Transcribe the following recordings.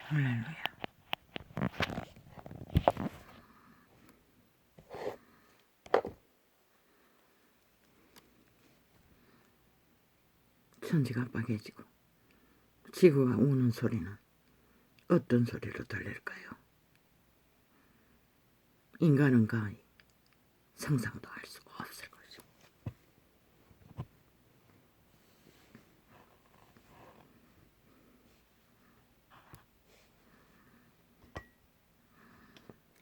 할렐루야. 천지가 빠개지고 지구가 우는 소리는 어떤 소리로 들릴까요? 인간은 거의 상상도 할 수 없을 것이고,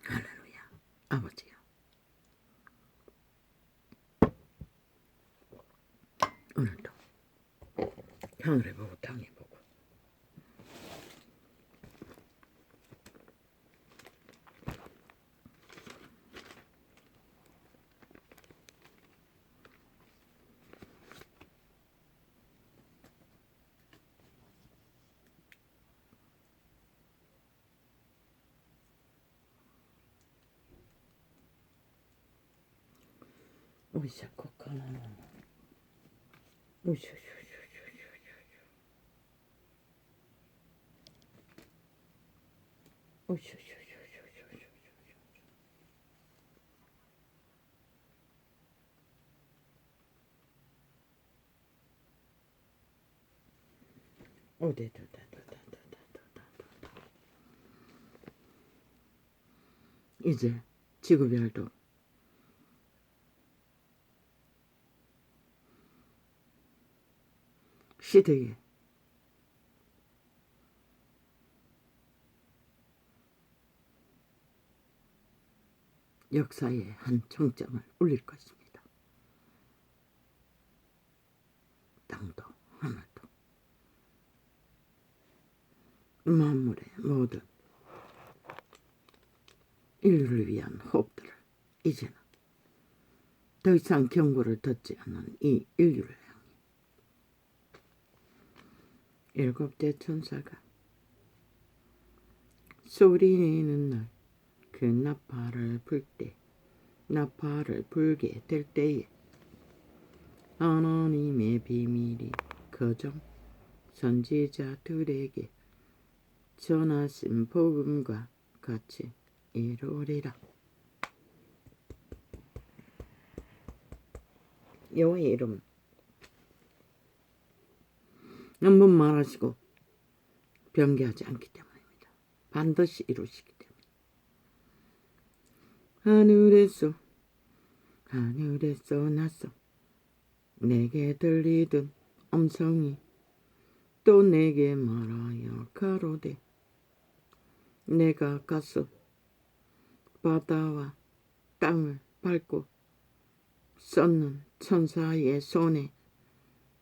할렐루야. 아버지요, 오늘도 하늘에 보고 땅에 보고 오이샤코 카나나 오이샤 오이샤 이제 지구별도 시대에 역사의 한 정점을 울릴 것입니다. 땅도 하늘도 만물의 모든 인류를 위한 호흡들을 이제는 더 이상 경고를 듣지 않는 이 인류를 향해 일곱째 천사가 소리내는 날, 그 나팔을 불게 될 때에 하나님의 비밀이 그정 선지자들에게 전하신 복음과 같이 이루리라. 여호와의 이름은 한번 말하시고 변개하지 않기 때문입니다. 반드시 이루시기 때문에 하늘에서 나서 내게 들리던 음성이 또 내게 말하여 가로되 내가 가서 바다와 땅을 밟고 썼는 천사의 손에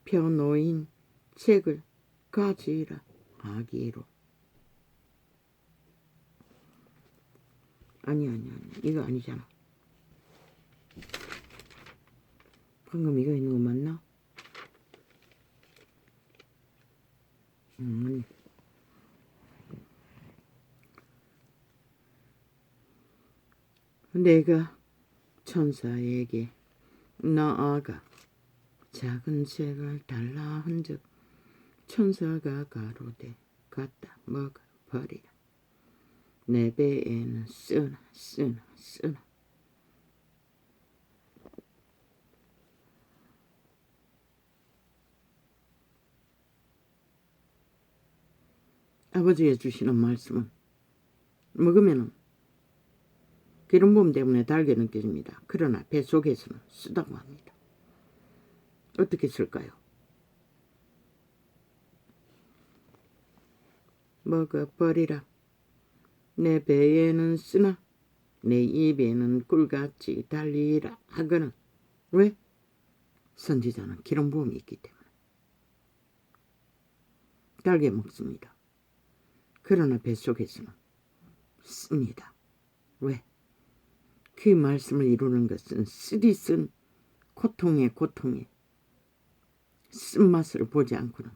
펴놓인 책을 가지라 하기로. 아니 이거 아니잖아. 방금 이거 있는 거 맞나? 내가 천사에게 나아가 작은 책을 달라 한즉 천사가 가로되 갖다 먹어버리라. 내 배에는 쓰나 아버지가 주시는 말씀은 먹으면은 기름부음 때문에 달게 느껴집니다. 그러나 뱃속에서는 쓰다고 합니다. 어떻게 쓸까요? 먹어버리라. 내 배에는 쓰나 내 입에는 꿀같이 달리라 하거는. 왜? 선지자는 기름부음이 있기 때문에 달게 먹습니다. 그러나 뱃속에서는 씁니다. 왜? 그 말씀을 이루는 것은 쓰디쓴 고통에 쓴맛을 보지 않고는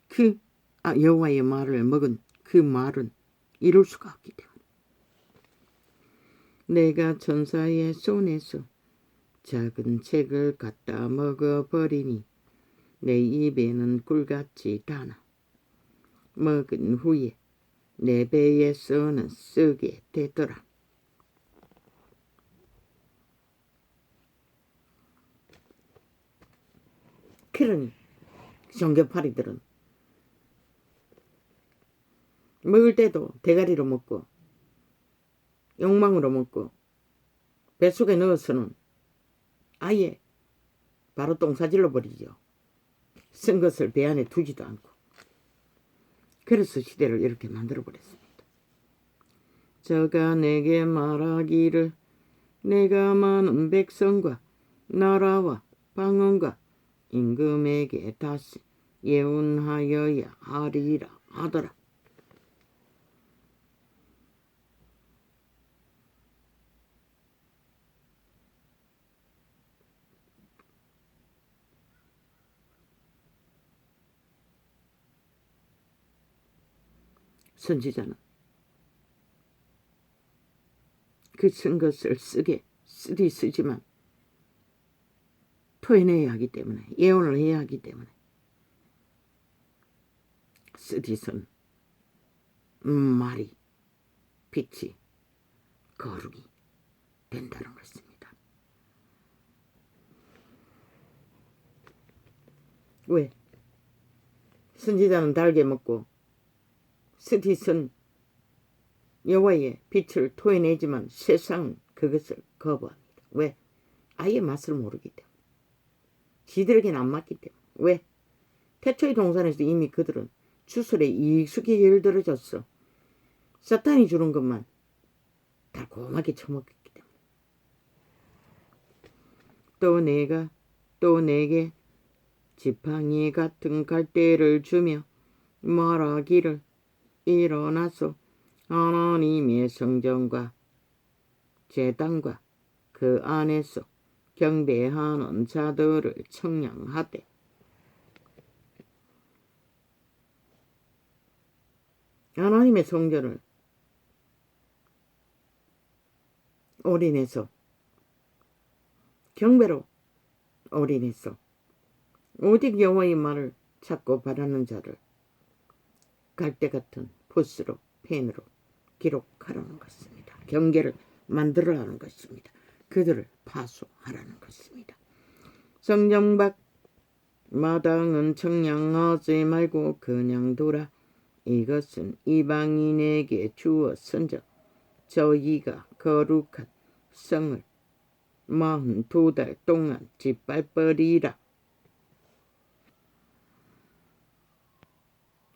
그 여호와의 말을 먹은 그 말은 이룰 수가 없기 때문에 내가 천사의 손에서 작은 책을 갖다 먹어버리니 내 입에는 꿀같이 다나 먹은 후에 내 배에서는 쓰게 되더라. 그러니 정겹파리들은 먹을 때도 대가리로 먹고 욕망으로 먹고 뱃속에 넣어서는 아예 바로 똥사질러 버리죠. 쓴 것을 배 안에 두지도 않고. 그래서 시대를 이렇게 만들어 버렸습니다. 저가 내게 말하기를 내가 많은 백성과 나라와 방언과 임금에게 다시 예언하여야 하리라 하더라. 선지자는 그 쓴 것을 쓰지만 토해내야 하기 때문에, 예언을 해야 하기 때문에 쓰디선 말이 빛이 거룩이 된다는 것입니다. 왜? 선지자는 달게 먹고 쓰디선 여호와의 빛을 토해내지만 세상은 그것을 거부합니다. 왜? 아예 맛을 모르기 때문에. 지들에게는 안 맞기 때문에. 왜? 태초의 동산에서 이미 그들은 주술에 익숙히 열들어졌어. 사탄이 주는 것만 달콤하게 처먹기 때문에. 또 내게 지팡이 같은 갈대를 주며 말하기를 일어나서 하나님의 성전과 제단과 그 안에서 경배하는 자들을 청량하되 하나님의 성전을 올인해서 경배로 올인해서 오직 여호와의 말을 찾고 바라는 자를 갈대 같은 붓으로 펜으로 기록하라는 것입니다. 경계를 만들어라는 것입니다. 그들을 파수하라는 것입니다. 성전 밖 마당은 청량하지 말고 그냥 둬라. 이것은 이방인에게 주었은즉 저희가 거룩한 성을 42달 동안 짓밟으리라.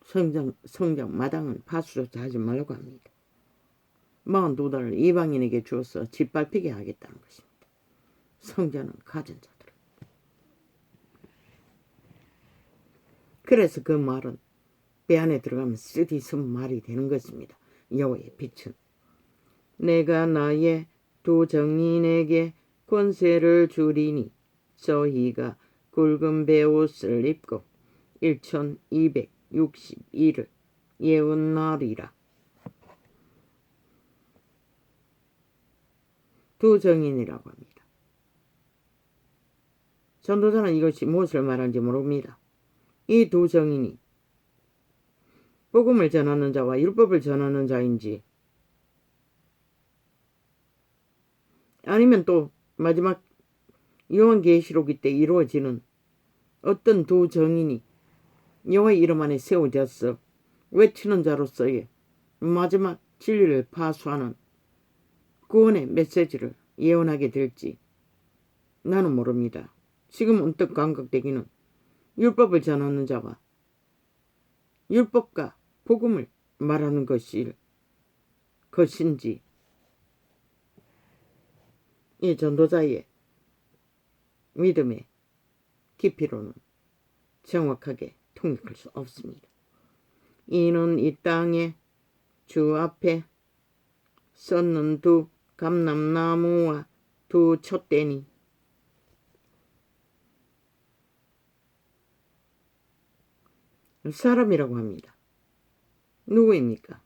성전 마당은 파수조차 하지 말라고 합니다. 42달을 이방인에게 주어서 짓밟히게 하겠다는 것입니다. 성전은 가진 자들. 그래서 그 말은 배 안에 들어가면 쓰디쓴 말이 되는 것입니다. 여호와의 빛은 내가 나의 두 정인에게 권세를 주리니 저희가 굵은 베옷을 입고 1262를 예언하리라. 두 정인이라고 합니다. 전도자는 이것이 무엇을 말하는지 모릅니다. 이 두 정인이 복음을 전하는 자와 율법을 전하는 자인지 아니면 또 마지막 요한계시록 때 이루어지는 어떤 두 정인이 여호와의 이름 안에 세워져서 외치는 자로서의 마지막 진리를 파수하는 구원의 메시지를 예언하게 될지 나는 모릅니다. 지금 언뜻 감각되기는 율법을 전하는 자와 율법과 복음을 말하는 것인지 이 전도자의 믿음의 깊이로는 정확하게 통역할 수 없습니다. 이는 이 땅에 주 앞에 섰는 두 감람나무와 두 촛대니 사람이라고 합니다. 누구입니까?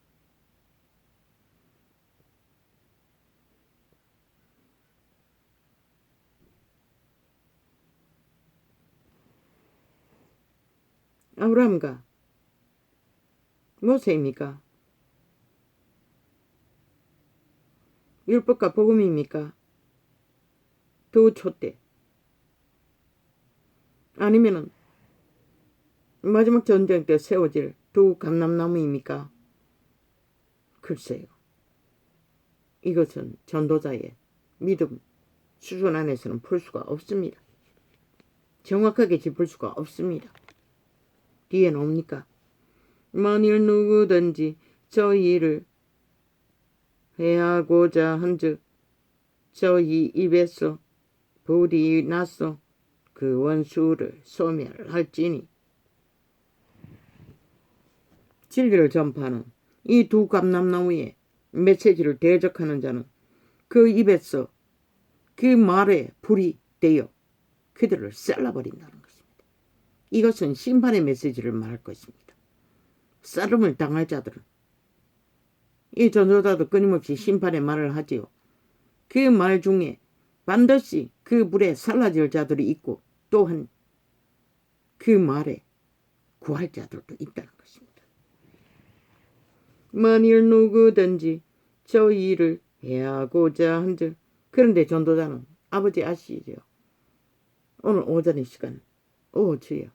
아브라함과 모세입니까? 율법과 복음입니까? 두 촛대 아니면은 마지막 전쟁 때 세워질 두 감람나무입니까? 글쎄요. 이것은 전도자의 믿음 수준 안에서는 풀 수가 없습니다. 정확하게 짚을 수가 없습니다. 뒤에 나옵니까? 만일 누구든지 저희를 해하고자 한즉 저희 입에서 불이 나서 그 원수를 소멸할지니. 진리를 전파하는 이 두 감람나무의 메시지를 대적하는 자는 그 입에서 그 말에 불이 되어 그들을 쌀라버린다는 것입니다. 이것은 심판의 메시지를 말할 것입니다. 쌀음을 당할 자들은 이 전도자도 끊임없이 심판의 말을 하지요. 그 말 중에 반드시 그 불에 살라질 자들이 있고 또한 그 말에 구할 자들도 있다는 것입니다. 만일 누구든지 저희를 해하고자 한즉. 그런데 전도자는 아버지 아시죠? 오늘 오전의 시간 주여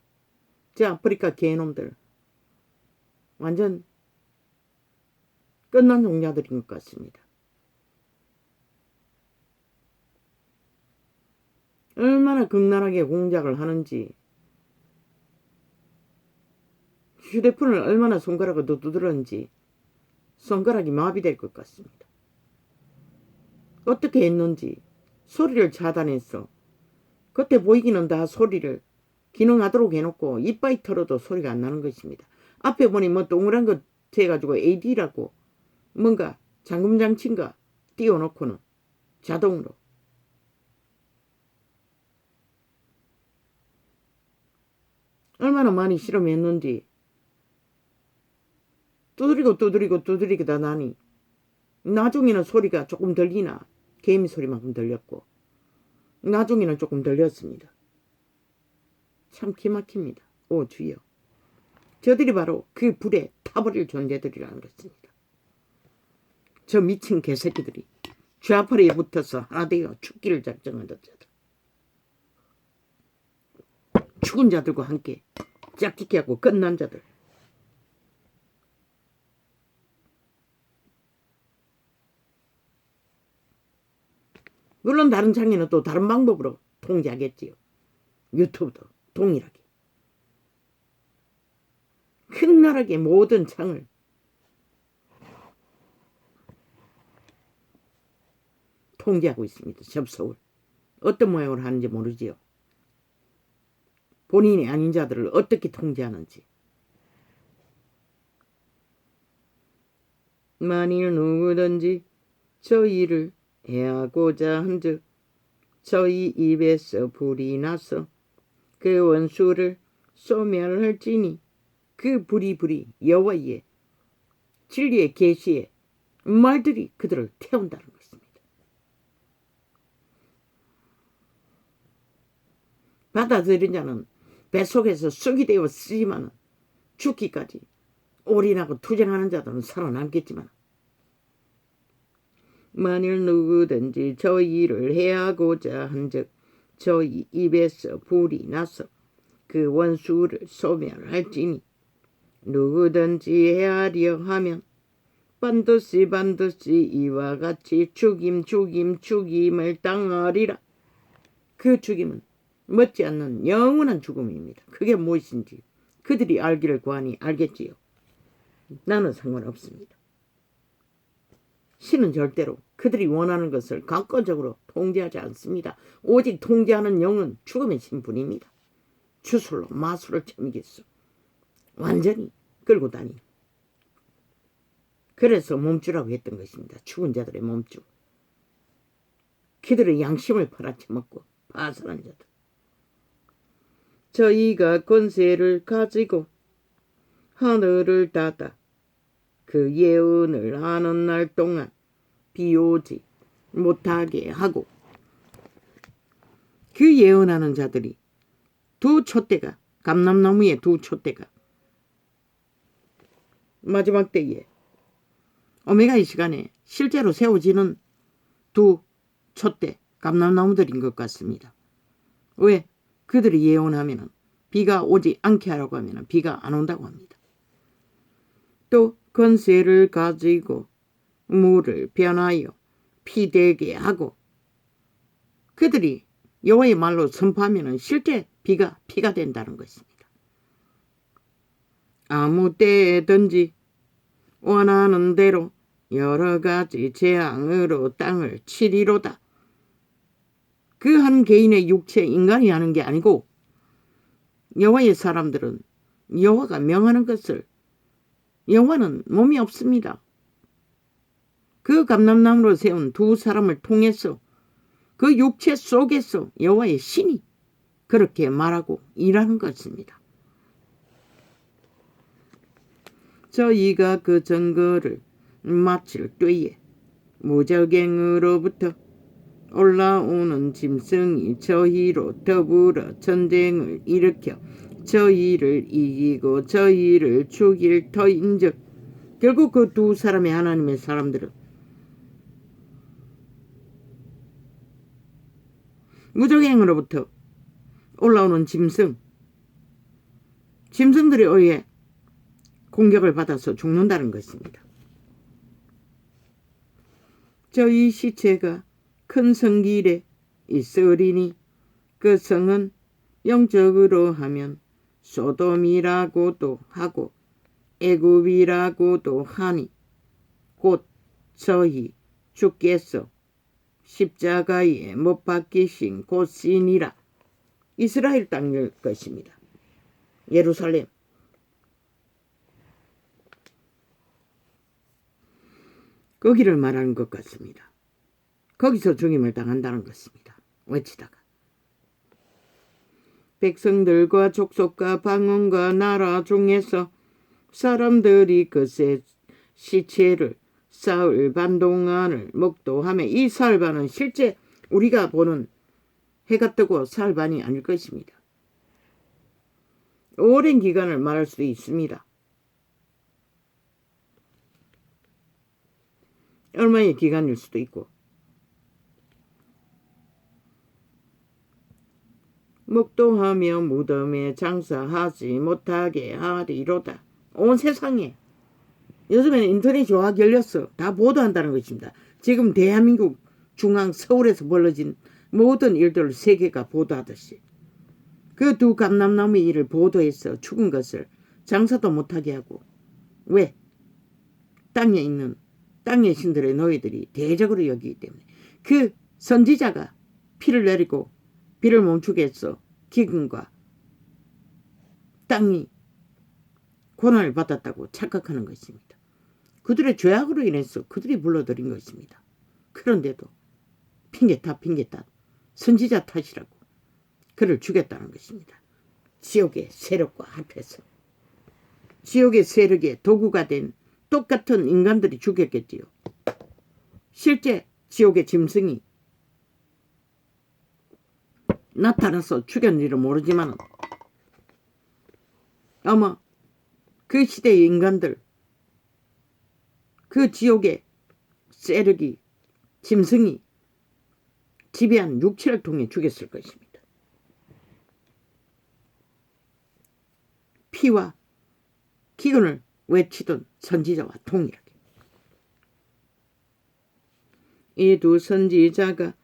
저 아프리카 개놈들 완전 끝난 종자들인 것 같습니다. 얼마나 극렬하게 공작을 하는지 휴대폰을 얼마나 손가락으로 두드렸는지 손가락이 마비될 것 같습니다. 어떻게 했는지 소리를 차단해서 겉에 보이기는 다 소리를 기능하도록 해놓고 이빨이 털어도 소리가 안 나는 것입니다. 앞에 보니 뭐 동그란 것 해가지고 AD라고 뭔가 잠금장치인가 띄워놓고는 자동으로 얼마나 많이 실험했는지 두드리고 나니 나중에는 소리가 조금 들리나 개미 소리만큼 들렸고 나중에는 조금 들렸습니다. 참 기막힙니다. 오 주여 저들이 바로 그 불에 타버릴 존재들이라는 것입니다. 저 미친 개새끼들이 좌파리에 붙어서 하나 되어 죽기를 작정한 자들 죽은 자들과 함께 짝짓기 하고 끝난 자들 물론 다른 장애는 또 다른 방법으로 통제하겠지요. 유튜브도 동일하게 극렬하게 모든 창을 통제하고 있습니다. 접속을 어떤 모양으로 하는지 모르지요. 본인이 아닌 자들을 어떻게 통제하는지. 만일 누구든지 저희를 해하고자 한즉 저희 입에서 불이 나서 그 원수를 소멸할지니. 그 불이 여호와의 진리의 계시의 말들이 그들을 태운다는 것입니다. 받아들인 자는 뱃속에서 쑥이 되어 쓰지만 죽기까지 올인하고 투쟁하는 자들은 살아남겠지만 만일 누구든지 저희를 해하고자 한즉 저희 입에서 불이 나서 그 원수를 소멸할지니. 누구든지 해하려 하면 반드시 이와 같이 죽임을 당하리라. 그 죽임은 멎지 않는 영원한 죽음입니다. 그게 무엇인지 그들이 알기를 구하니 알겠지요. 나는 상관없습니다. 신은 절대로 그들이 원하는 것을 강권적으로 통제하지 않습니다. 오직 통제하는 영은 죽음의 신분입니다. 주술로 마술을 쳐미겠어. 완전히 끌고 다니. 그래서 몸주라고 했던 것입니다. 죽은 자들의 몸주. 그들의 양심을 팔아쳐먹고 파산한 자들. 저희가 권세를 가지고 하늘을 닫아 그 예언을 하는 날 동안 비 오지 못하게 하고. 그 예언하는 자들이 두 촛대가 감람나무의 두 촛대가 마지막 때에 오메가 이 시간에 실제로 세워지는 두 촛대 감람나무들인 것 같습니다. 왜? 그들이 예언하면 비가 오지 않게 하라고 하면 비가 안 온다고 합니다. 또 권세를 가지고 물을 변하여 피 되게 하고 그들이 여호와의 말로 선포하면 실제 비가 피가 된다는 것입니다. 아무 때든지 원하는 대로 여러 가지 재앙으로 땅을 치리로다. 그 한 개인의 육체 인간이 하는 게 아니고 여호와의 사람들은 여호와가 명하는 것을 여호와는 몸이 없습니다. 그 감람나무로 세운 두 사람을 통해서 그 육체 속에서 여호와의 신이 그렇게 말하고 일하는 것입니다. 저희가 그 증거를 마칠 때에 무적행으로부터 올라오는 짐승이 저희로 더불어 전쟁을 일으켜 저희를 이기고 저희를 죽일 터인즉 결국 그 두 사람의 하나님의 사람들은 무적행으로부터 올라오는 짐승들에 의해 공격을 받아서 죽는다는 것입니다. 저희 시체가 큰 성길에 있으리니 그 성은 영적으로 하면 소돔이라고도 하고 애굽이라고도 하니 곧 저희 주께서 십자가에 못 박히신 곳이니라. 이스라엘 땅일 것입니다. 예루살렘. 거기를 말하는 것 같습니다. 거기서 죽임을 당한다는 것입니다. 외치다가 백성들과 족속과 방언과 나라 중에서 사람들이 그새 시체를 사흘 반 동안을 목도하며 이 사흘 반은 실제 우리가 보는 해가 뜨고 사흘 반이 아닐 것입니다. 오랜 기간을 말할 수도 있습니다. 얼마의 기간일 수도 있고 목도하며 무덤에 장사하지 못하게 하리로다. 온 세상에 요즘에는 인터넷이 와 열렸어. 다 보도한다는 것입니다. 지금 대한민국 중앙 서울에서 벌어진 모든 일들을 세계가 보도하듯이 그 두 감람나무의 일을 보도해서 죽은 것을 장사도 못하게 하고 왜? 땅에 있는 땅의 신들의 노예들이 대적으로 여기기 때문에 그 선지자가 피를 내리고 비를 멈추게 해서 기근과 땅이 고난을 받았다고 착각하는 것입니다. 그들의 죄악으로 인해서 그들이 불러들인 것입니다. 그런데도 핑계 탓 선지자 탓이라고 그를 죽였다는 것입니다. 지옥의 세력과 합해서 지옥의 세력의 도구가 된 똑같은 인간들이 죽였겠지요. 실제 지옥의 짐승이 나타나서 죽였는지는 모르지만 아마 그 시대의 인간들 그 지옥의 세력이 짐승이 지배한 육체를 통해 죽였을 것입니다. 피와 기근을 외치던 선지자와 동일하게 이 두 선지자가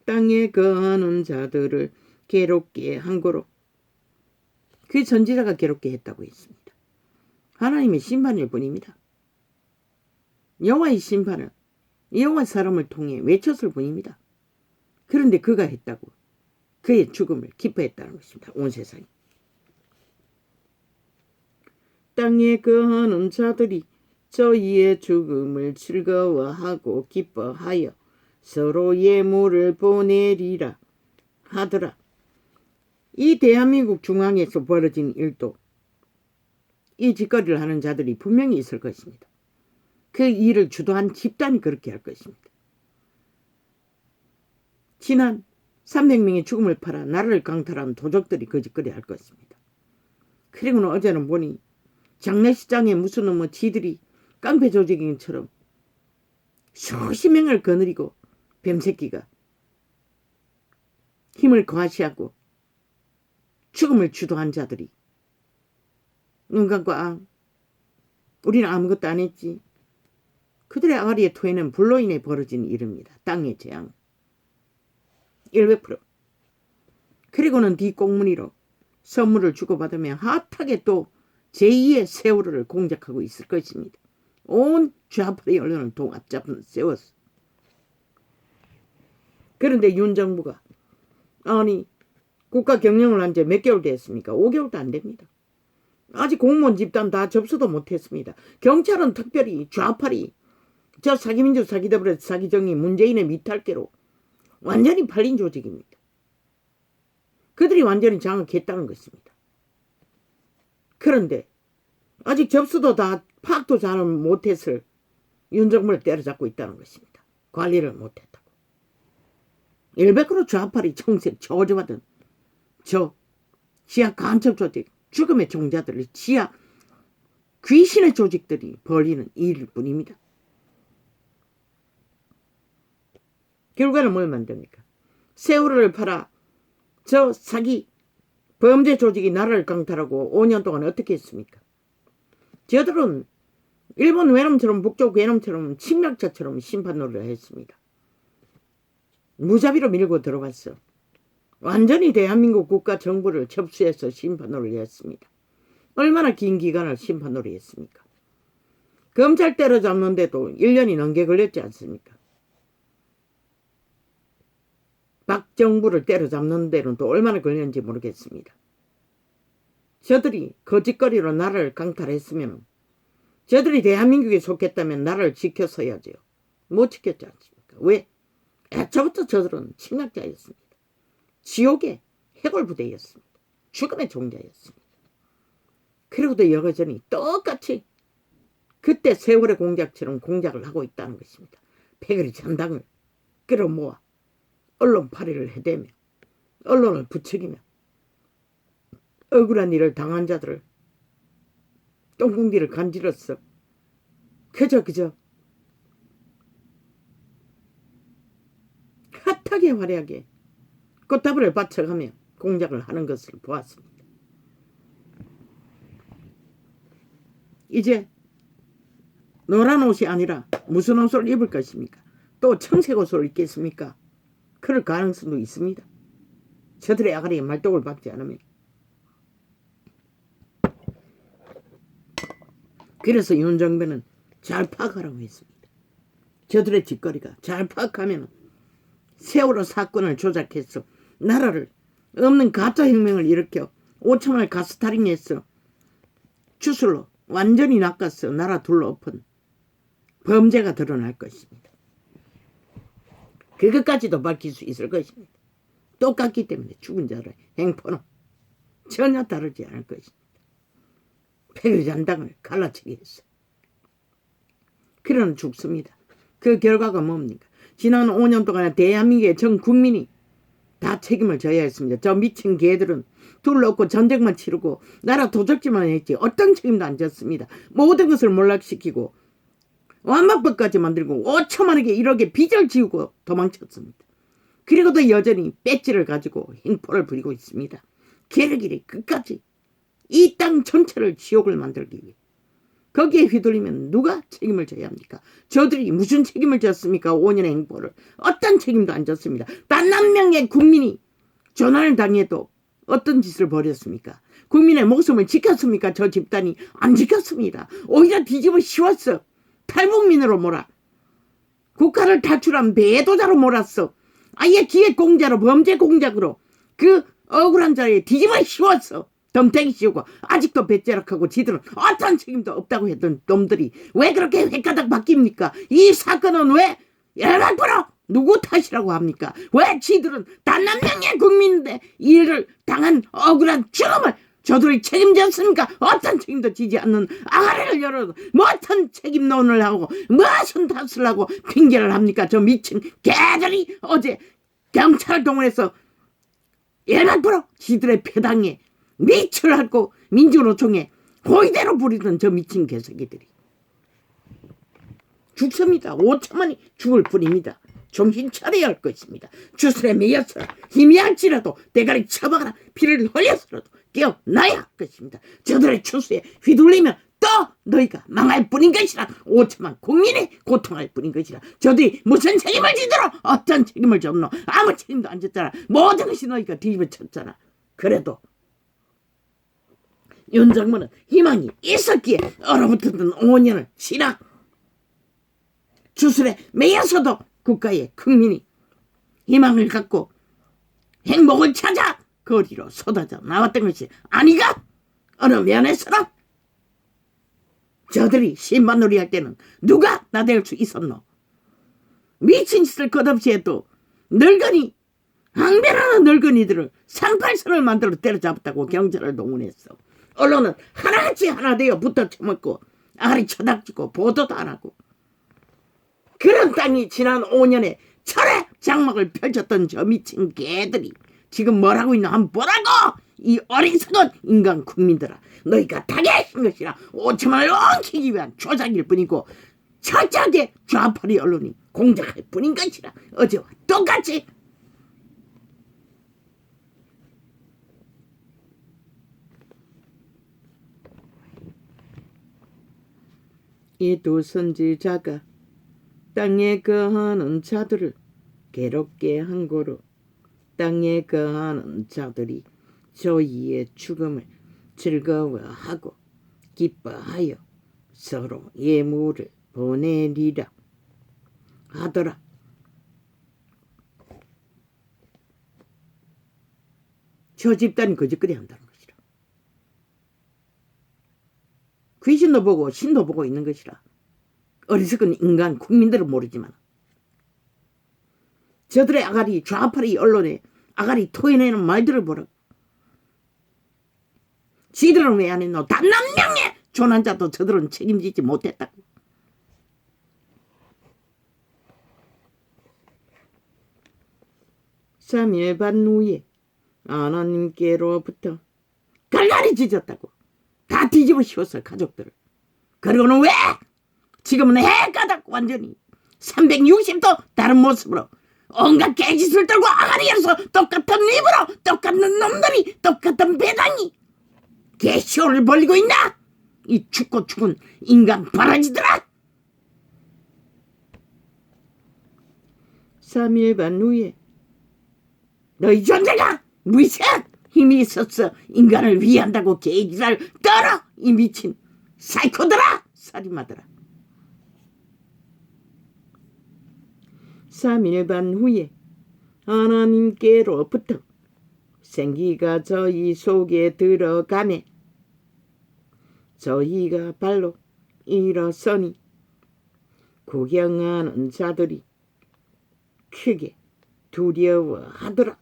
땅에 거하는 자들을 괴롭게 한 거로 그 선지자가 괴롭게 했다고 했습니다. 하나님의 심판일 뿐입니다. 여호와의 심판을 여호와 사람을 통해 외쳤을 뿐입니다. 그런데 그가 했다고 그의 죽음을 기뻐했다는 것입니다. 온 세상이. 땅에 거하는 자들이 저희의 죽음을 즐거워하고 기뻐하여 서로 예물을 보내리라 하더라. 이 대한민국 중앙에서 벌어진 일도 이 짓거리를 하는 자들이 분명히 있을 것입니다. 그 일을 주도한 집단이 그렇게 할 것입니다. 지난 300명의 죽음을 팔아 나라를 강탈한 도적들이 그 짓거리 할 것입니다. 그리고는 어제는 보니 장례식장에 무슨 지들이 깡패 조직인처럼 수십 명을 거느리고 뱀새끼가 힘을 과시하고 죽음을 주도한 자들이 눈 감고 우리는 아무것도 안 했지. 그들의 아가리의 토해는 불로 인해 벌어진 일입니다. 땅의 재앙 100%. 그리고는 뒷공무니로 선물을 주고받으며 핫하게 또 제2의 세월호를 공작하고 있을 것입니다. 온 좌파의 언론을 앞잡아 세웠어. 그런데 윤 정부가 아니 국가 경영을 한 지 몇 개월 됐습니까? 5개월도 안 됩니다. 아직 공무원 집단 다 접수도 못했습니다. 경찰은 특별히 좌파리 저 사기민주 사기더블의 사기정이 문재인의 미탈계로 완전히 팔린 조직입니다. 그들이 완전히 장악했다는 것입니다. 그런데 아직 접수도 다 파악도 잘 못했을 윤정부를 때려잡고 있다는 것입니다. 관리를 못했다고. 100% 좌파리 청색 저주받은 저 지하 간첩 조직 죽음의 종자들을 지하 귀신의 조직들이 벌이는 일일 뿐입니다. 결과는 뭘 만듭니까? 세월호를 팔아 저 사기 범죄 조직이 나라를 강탈하고 5년 동안 어떻게 했습니까? 저들은 일본 외놈처럼 북쪽 외놈처럼 침략자처럼 심판노를 했습니다. 무자비로 밀고 들어갔어. 완전히 대한민국 국가 정부를 접수해서 심판노를 했습니다. 얼마나 긴 기간을 심판노를 했습니까? 검찰 때려잡는데도 1년이 넘게 걸렸지 않습니까? 박 정부를 때려잡는 데는 또 얼마나 걸렸는지 모르겠습니다. 저들이 거짓거리로 나라를 강탈했으면 저들이 대한민국에 속했다면 나라를 지켰어야죠. 못 지켰지 않습니까? 왜? 애초부터 저들은 침략자였습니다. 지옥의 해골부대였습니다. 죽음의 종자였습니다. 그리고도 여전히 똑같이 그때 세월의 공작처럼 공작을 하고 있다는 것입니다. 패거리 잔당을 끌어모아 언론 파리를 해대며 언론을 부추기며 억울한 일을 당한 자들을 똥궁디를 간지러서 그저 핫하게 화려하게 꽃다발을 바쳐가며 공작을 하는 것을 보았습니다. 이제 노란 옷이 아니라 무슨 옷을 입을 것입니까? 또 청색 옷을 입겠습니까? 그럴 가능성도 있습니다. 저들의 아가리에 말똥을 박지 않으면. 그래서 윤정부는 잘 파악하라고 했습니다. 저들의 짓거리가 잘 파악하면 세월호 사건을 조작해서 나라를 없는 가짜혁명을 일으켜 5천만을 가스타링해서 주술로 완전히 낚아서 나라 둘러엎은 범죄가 드러날 것입니다. 그것까지도 밝힐 수 있을 것입니다. 똑같기 때문에 죽은 자의 행포는 전혀 다르지 않을 것입니다. 패거리잔당을 갈라치기 했어. 그러나 죽습니다. 그 결과가 뭡니까? 지난 5년 동안 대한민국의 전 국민이 다 책임을 져야 했습니다. 저 미친 개들은 둘러엎고 전쟁만 치르고 나라 도적질만 했지 어떤 책임도 안 졌습니다. 모든 것을 몰락시키고 완막법까지 만들고 5천만에게 1억의 빚을 지우고 도망쳤습니다. 그리고도 여전히 배지를 가지고 행포를 부리고 있습니다. 계륵이리 끝까지 이 땅 전체를 지옥을 만들기 위해. 거기에 휘둘리면 누가 책임을 져야 합니까? 저들이 무슨 책임을 졌습니까? 5년의 행보를. 어떤 책임도 안 졌습니다. 단 한 명의 국민이 전환을 당해도 어떤 짓을 벌였습니까? 국민의 목숨을 지켰습니까? 저 집단이 안 지켰습니다. 오히려 뒤집어 씌웠어. 탈북민으로 몰아. 국가를 탈출한 배도자로 몰았어. 아예 기획공자로 범죄 공작으로 그 억울한 자리에 뒤집어 씌웠어. 덤탱이 씌우고 아직도 배째락하고 지들은 어떤 책임도 없다고 했던 놈들이 왜 그렇게 획가닥 바뀝니까? 이 사건은 왜 100% 누구 탓이라고 합니까? 왜 지들은 단 한 명의 국민인데 이를 당한 억울한 죽음을 저들이 책임졌습니까? 어떤 책임도 지지 않는 아가리를 열어도 무슨 책임론을 하고 무슨 탓을 하고 핑계를 합니까? 저 미친 개들이 어제 경찰을 동원해서 100% 지들의 패당에 미쳐갖고 민주노총에 고의대로 부리던 저 미친 개새끼들이 죽습니다. 5천만이 죽을 뿐입니다. 정신 차려야 할 것입니다. 주술에 매여서라 힘이 할지라도 대가리 쳐박아라 피를 흘려서라도 깨어나야 할 것입니다. 저들의 추수에 휘둘리면 또 너희가 망할 뿐인 것이라. 5천만 국민이 고통할 뿐인 것이라. 저들이 무슨 책임을 지더라. 어떤 책임을 졌노. 아무 책임도 안 졌잖아. 모든 것이 너희가 뒤집어 쳤잖아. 그래도 윤정문은 희망이 있었기에 얼어붙었던 5년을 지나 주술에 매여서도 국가의 국민이 희망을 갖고 행복을 찾아 거리로 쏟아져 나왔던 것이 아니가. 어느 면에서는 저들이 신반놀이 할 때는 누가 나댈 수 있었노. 미친 짓을 끝없이 해도 늙은이 항변하는 늙은이들을 상팔선을 만들어 때려잡았다고 경찰을 동원했어. 언론은 하나같이 하나 되어 붙어 처먹고 아가리 쳐닥치고 보도도 안 하고. 그런 땅이 지난 5년에 철의 장막을 펼쳤던 저 미친 개들이 지금 뭘 하고 있나 한번 보라고. 이 어리석은 인간 국민들아, 너희가 당해진 것이라 5천만을 엉키기 위한 조작일 뿐이고 철저하게 좌파리 언론이 공작할 뿐인 것이라. 어제와 똑같이. 이 두 선지자가 땅에 거하는 자들을 괴롭게 한 고로 땅에 거하는 자들이 저희의 죽음을 즐거워하고 기뻐하여 서로 예물을 보내리라 하더라. 저 집단이 거짓거리 한다는 것이라. 귀신도 보고 신도 보고 있는 것이라. 어리석은 인간 국민들은 모르지만 저들의 아가리 좌파리 언론에 아가리 토해내는 말들을 보라. 지들은 왜 안 했노. 단 한 명의 조난자도 저들은 책임지지 못했다고. 사무엘 반 후에 하나님께로부터 갈갈이 짖었다고. 다 뒤집어 씌웠어요, 가족들을. 그리고는 왜 지금은 해가닥 완전히 360도 다른 모습으로 온갖 개짓을 떨고 아가리에서 똑같은 입으로 똑같은 놈들이 똑같은 배당이 개시호를 벌리고 있나. 이 죽고 죽은 인간 바라지들아. 사무엘 반 후에 너희 존재가 무시한 힘이 있었어. 인간을 위한다고 개기를 떨어. 이 미친 사이코들아, 살인마들아. 사무엘 반 후에 하나님께로부터 생기가 저희 속에 들어가매 저희가 발로 일어서니 구경하는 자들이 크게 두려워하더라.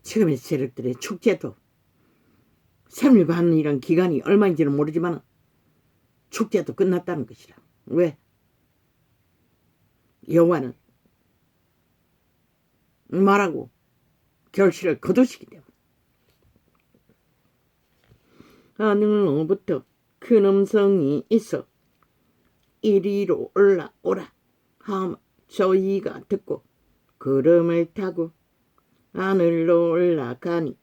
지금의 세력들의 축제도 3일 반이란 기간이 얼마인지는 모르지만 축제도 끝났다는 것이라. 왜? 여호와는 말하고 결실을 거두시기 때문에. 하늘로부터 큰 음성이 있어 이리로 올라오라 하며 저희가 듣고 구름을 타고 하늘로 올라가니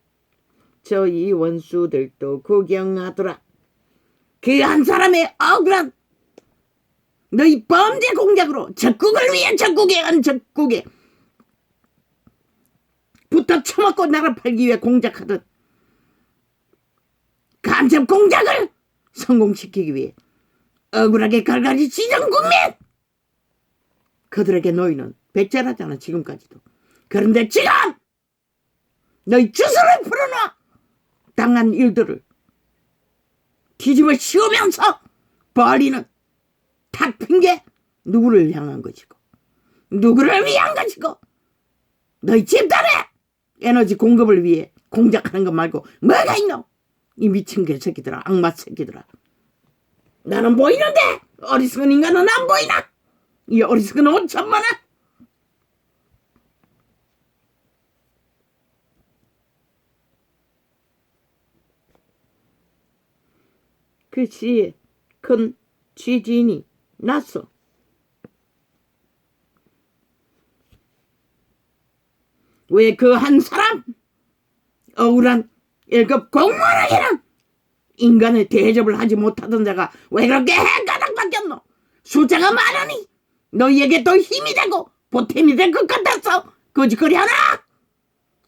저희 원수들도 구경하더라. 그 한 사람의 억울한 너희 범죄 공작으로 적국을 위해 적국에 한 적국에 붙어 처먹고 나라 팔기 위해 공작하던 간첩 공작을 성공시키기 위해 억울하게 갈갈이 지정 국민. 그들에게 너희는 배째라잖아 지금까지도. 그런데 지금 너희 주술을 풀어놔 당한 일들을 뒤집어 씌우면서 벌이는 탁핑계 누구를 향한 것이고 누구를 위한 것이고 너희 집단의 에너지 공급을 위해 공작하는 것 말고 뭐가 있노? 이 미친 개새끼들아, 악마 새끼들아. 나는 보이는데 어리석은 인간은 안 보이나? 이 어리석은 5천만원. 그 시에 큰 지진이 났어. 왜 그 한 사람 억울한 1급 공무원에게는 인간의 대접을 하지 못하던 자가 왜 그렇게 해가닥 바뀌었노? 숫자가 많으니 너희에게 더 힘이 되고 보탬이 될 것 같았어. 거짓거리 하나.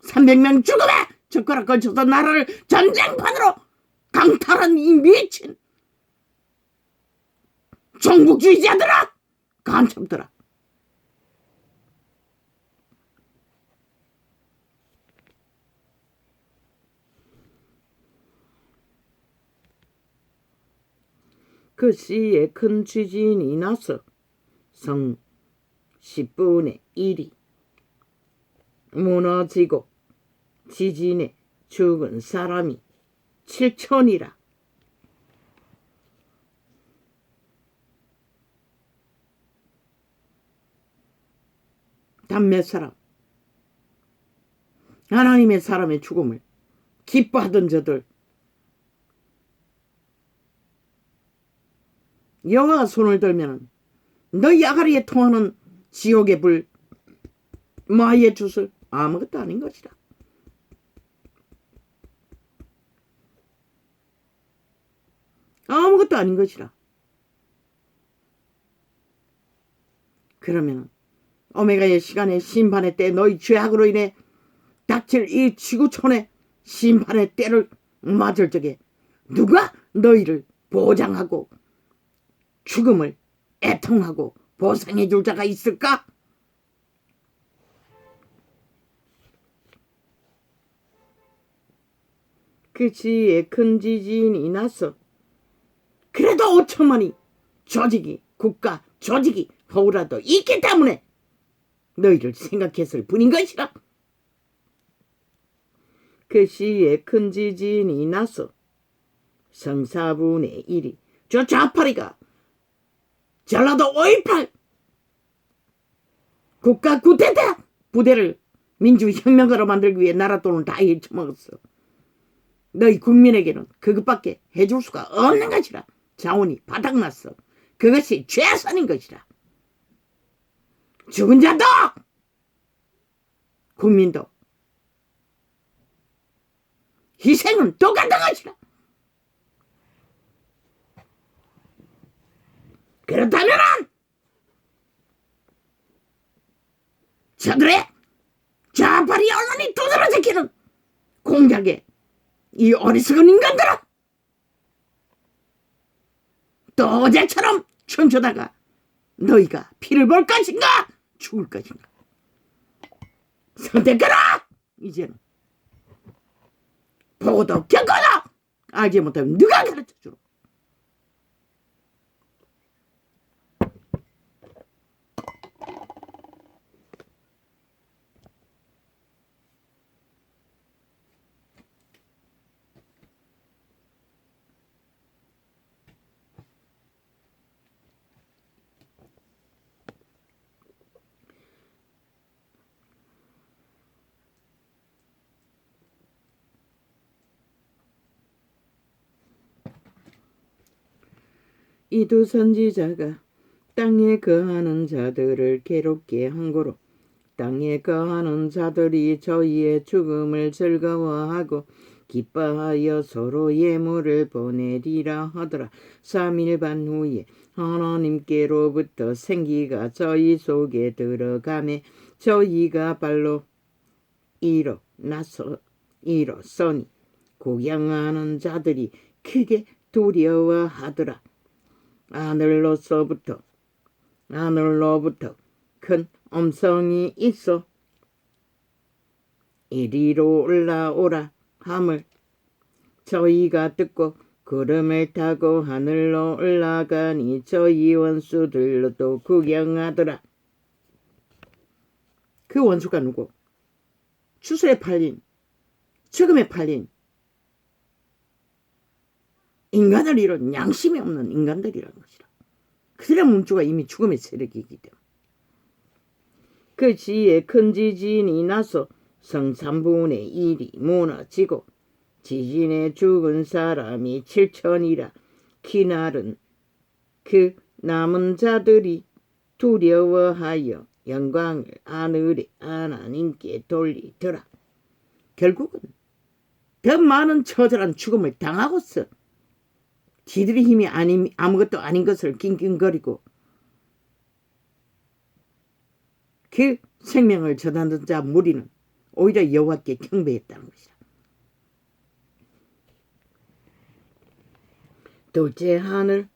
300명 죽음에 젓가락 걸쳐서 나라를 전쟁판으로 강탈한 이 미친 종북주의자들아, 간첩들아. 그 시에 큰 지진이 나서 성 10분의 1이 무너지고 지진에 죽은 사람이 7천이라. 단 몇 사람? 하나님의 사람의 죽음을 기뻐하던 저들, 여호와가 손을 들면 너희 아가리에 통하는 지옥의 불 마의 주술 아무것도 아닌 것이다. 아무것도 아닌 것이라. 그러면 오메가의 시간에 심판의 때 너희 죄악으로 인해 닥칠 이 지구촌의 심판의 때를 맞을 적에 누가 너희를 보장하고 죽음을 애통하고 보상해 줄 자가 있을까? 그 시에 큰 지진이 나서 그래도 5천만이 조직이 국가 조직이 허우라도 있기 때문에 너희를 생각했을 뿐인 것이라. 그 시에 큰 지진이 나서 성 4분의 1이 저 좌파리가 전라도 5.18 국가 구태타 부대를 민주혁명가로 만들기 위해 나라 돈을 다 잃쳐먹었어. 너희 국민에게는 그것밖에 해줄 수가 없는 것이라. 자원이 바닥났어. 그것이 최선인 것이라. 죽은 자도 국민도 희생은 똑같은 것이라. 그렇다면 저들의 좌파리 언론이 두드러 제끼는 공작에 이 어리석은 인간들아, 또 어제처럼 춤추다가 너희가 피를 볼 것인가 죽을 것인가 선택해라. 이제는 보고도 겪어도 알지 못하면 누가 가르쳐주러. 이 두 선지자가 땅에 거하는 자들을 괴롭게 한 거로 땅에 거하는 자들이 저희의 죽음을 즐거워하고 기뻐하여 서로 예물을 보내리라 하더라. 3일 반 후에 하나님께로부터 생기가 저희 속에 들어가매 저희가 발로 일어서니 구경하는 자들이 크게 두려워하더라. 하늘로부터 큰 음성이 있어 이리로 올라오라 함을 저희가 듣고 구름을 타고 하늘로 올라가니 저희 원수들도 구경하더라. 그 원수가 누구? 추수에 팔린 죽음에 팔린 인간을 이룬 양심이 없는 인간들이라는 것이라. 그들의 문주가 이미 죽음의 세력이기 때문에. 그 지에 큰 지진이 나서 성삼분의 1이 무너지고 지진에 죽은 사람이 7천이라 기날은 그 남은 자들이 두려워하여 영광을 하늘의 하나님께 돌리더라. 결국은 더 많은 처절한 죽음을 당하고서 지들의 힘이 아무것도 아닌 것을 낑낑거리고 그 생명을 전하는 자 무리는 오히려 여호와께 경배했다는 것이다. 둘째 하늘,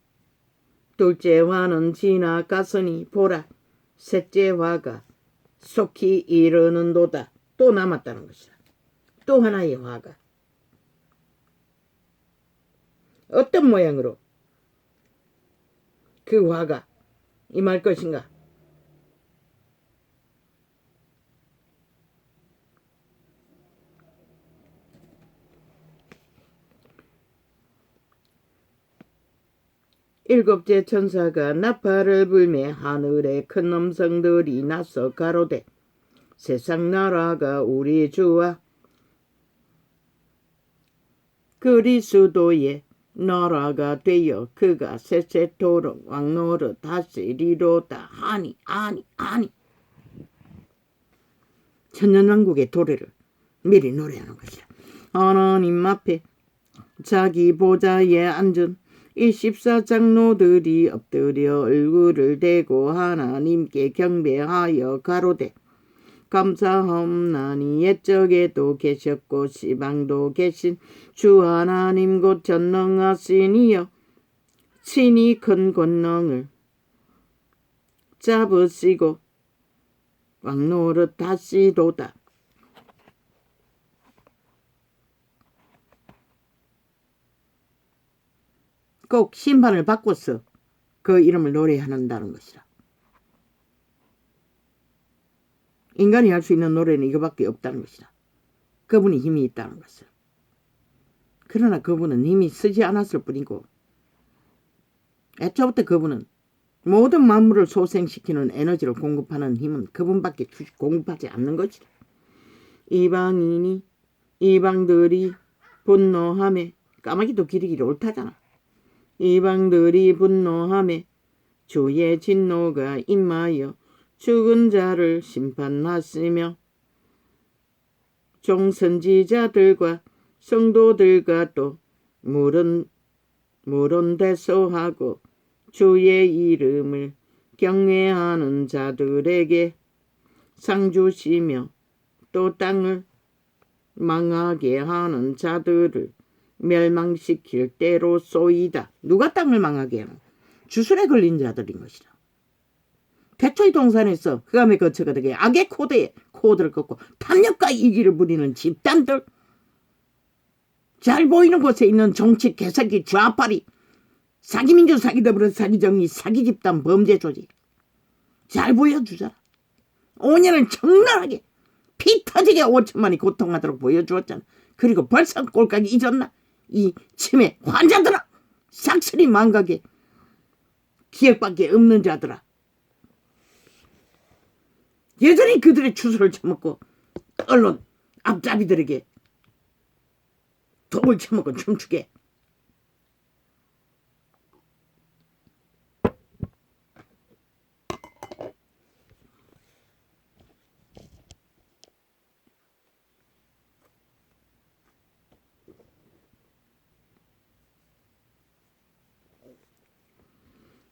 둘째 화는 지나갔으니 보라, 셋째 화가 속히 이르는도다. 또 남았다는 것이다. 또 하나의 화가 어떤 모양으로 그 화가 임할 것인가? 일곱째 천사가 나팔을 불매 하늘에 큰 음성들이 나서 가로되 세상 나라가 우리 주와 그리스도의 나라가 되어 그가 세세토록 왕노릇 다스리로다 하니. 천년왕국의 도래를 미리 노래하는 것이라. 하나님 앞에 자기 보좌에 앉은 24장로들이 엎드려 얼굴을 대고 하나님께 경배하여 가로되 감사함나니 옛적에도 계셨고 시방도 계신 주 하나님 곧 전능하시니여 친히 큰 권능을 잡으시고 왕노릇 하시도다. 꼭 심판을 받고서 그 이름을 노래한다는 것이라. 인간이 할 수 있는 노래는 이거밖에 없다는 것이다. 그분이 힘이 있다는 것을. 그러나 그분은 힘이 쓰지 않았을 뿐이고 애초부터 그분은 모든 만물을 소생시키는 에너지를 공급하는 힘은 그분밖에 공급하지 않는 것이다. 이방들이 분노하며 까마귀도 기르기를 옳다잖아. 이방들이 분노하며 주의 진노가 임하여 죽은 자를 심판하시며 종선지자들과 성도들과 또 물론대소하고 주의 이름을 경외하는 자들에게 상 주시며 또 땅을 망하게 하는 자들을 멸망시킬 때로소이다. 누가 땅을 망하게 하는? 주술에 걸린 자들인 것이다. 태초의 동산에서 흑암의 거처가 되게 악의 코드에 코드를 꺾고 탐욕과 이기를 부리는 집단들, 잘 보이는 곳에 있는 정치 개새끼 좌파리, 사기민주 사기더불어 사기정의 사기집단 범죄 조직 잘 보여주잖아. 5년을 적나라하게 피 터지게 5천만이 고통하도록 보여주었잖아. 그리고 벌써 꼴깍이 잊었나? 이 치매 환자들아, 싹쓸이 망각에 기억밖에 없는 자들아, 여전히 그들의 추수를 처먹고 언론 앞잡이들에게 독을 처먹고 춤추게.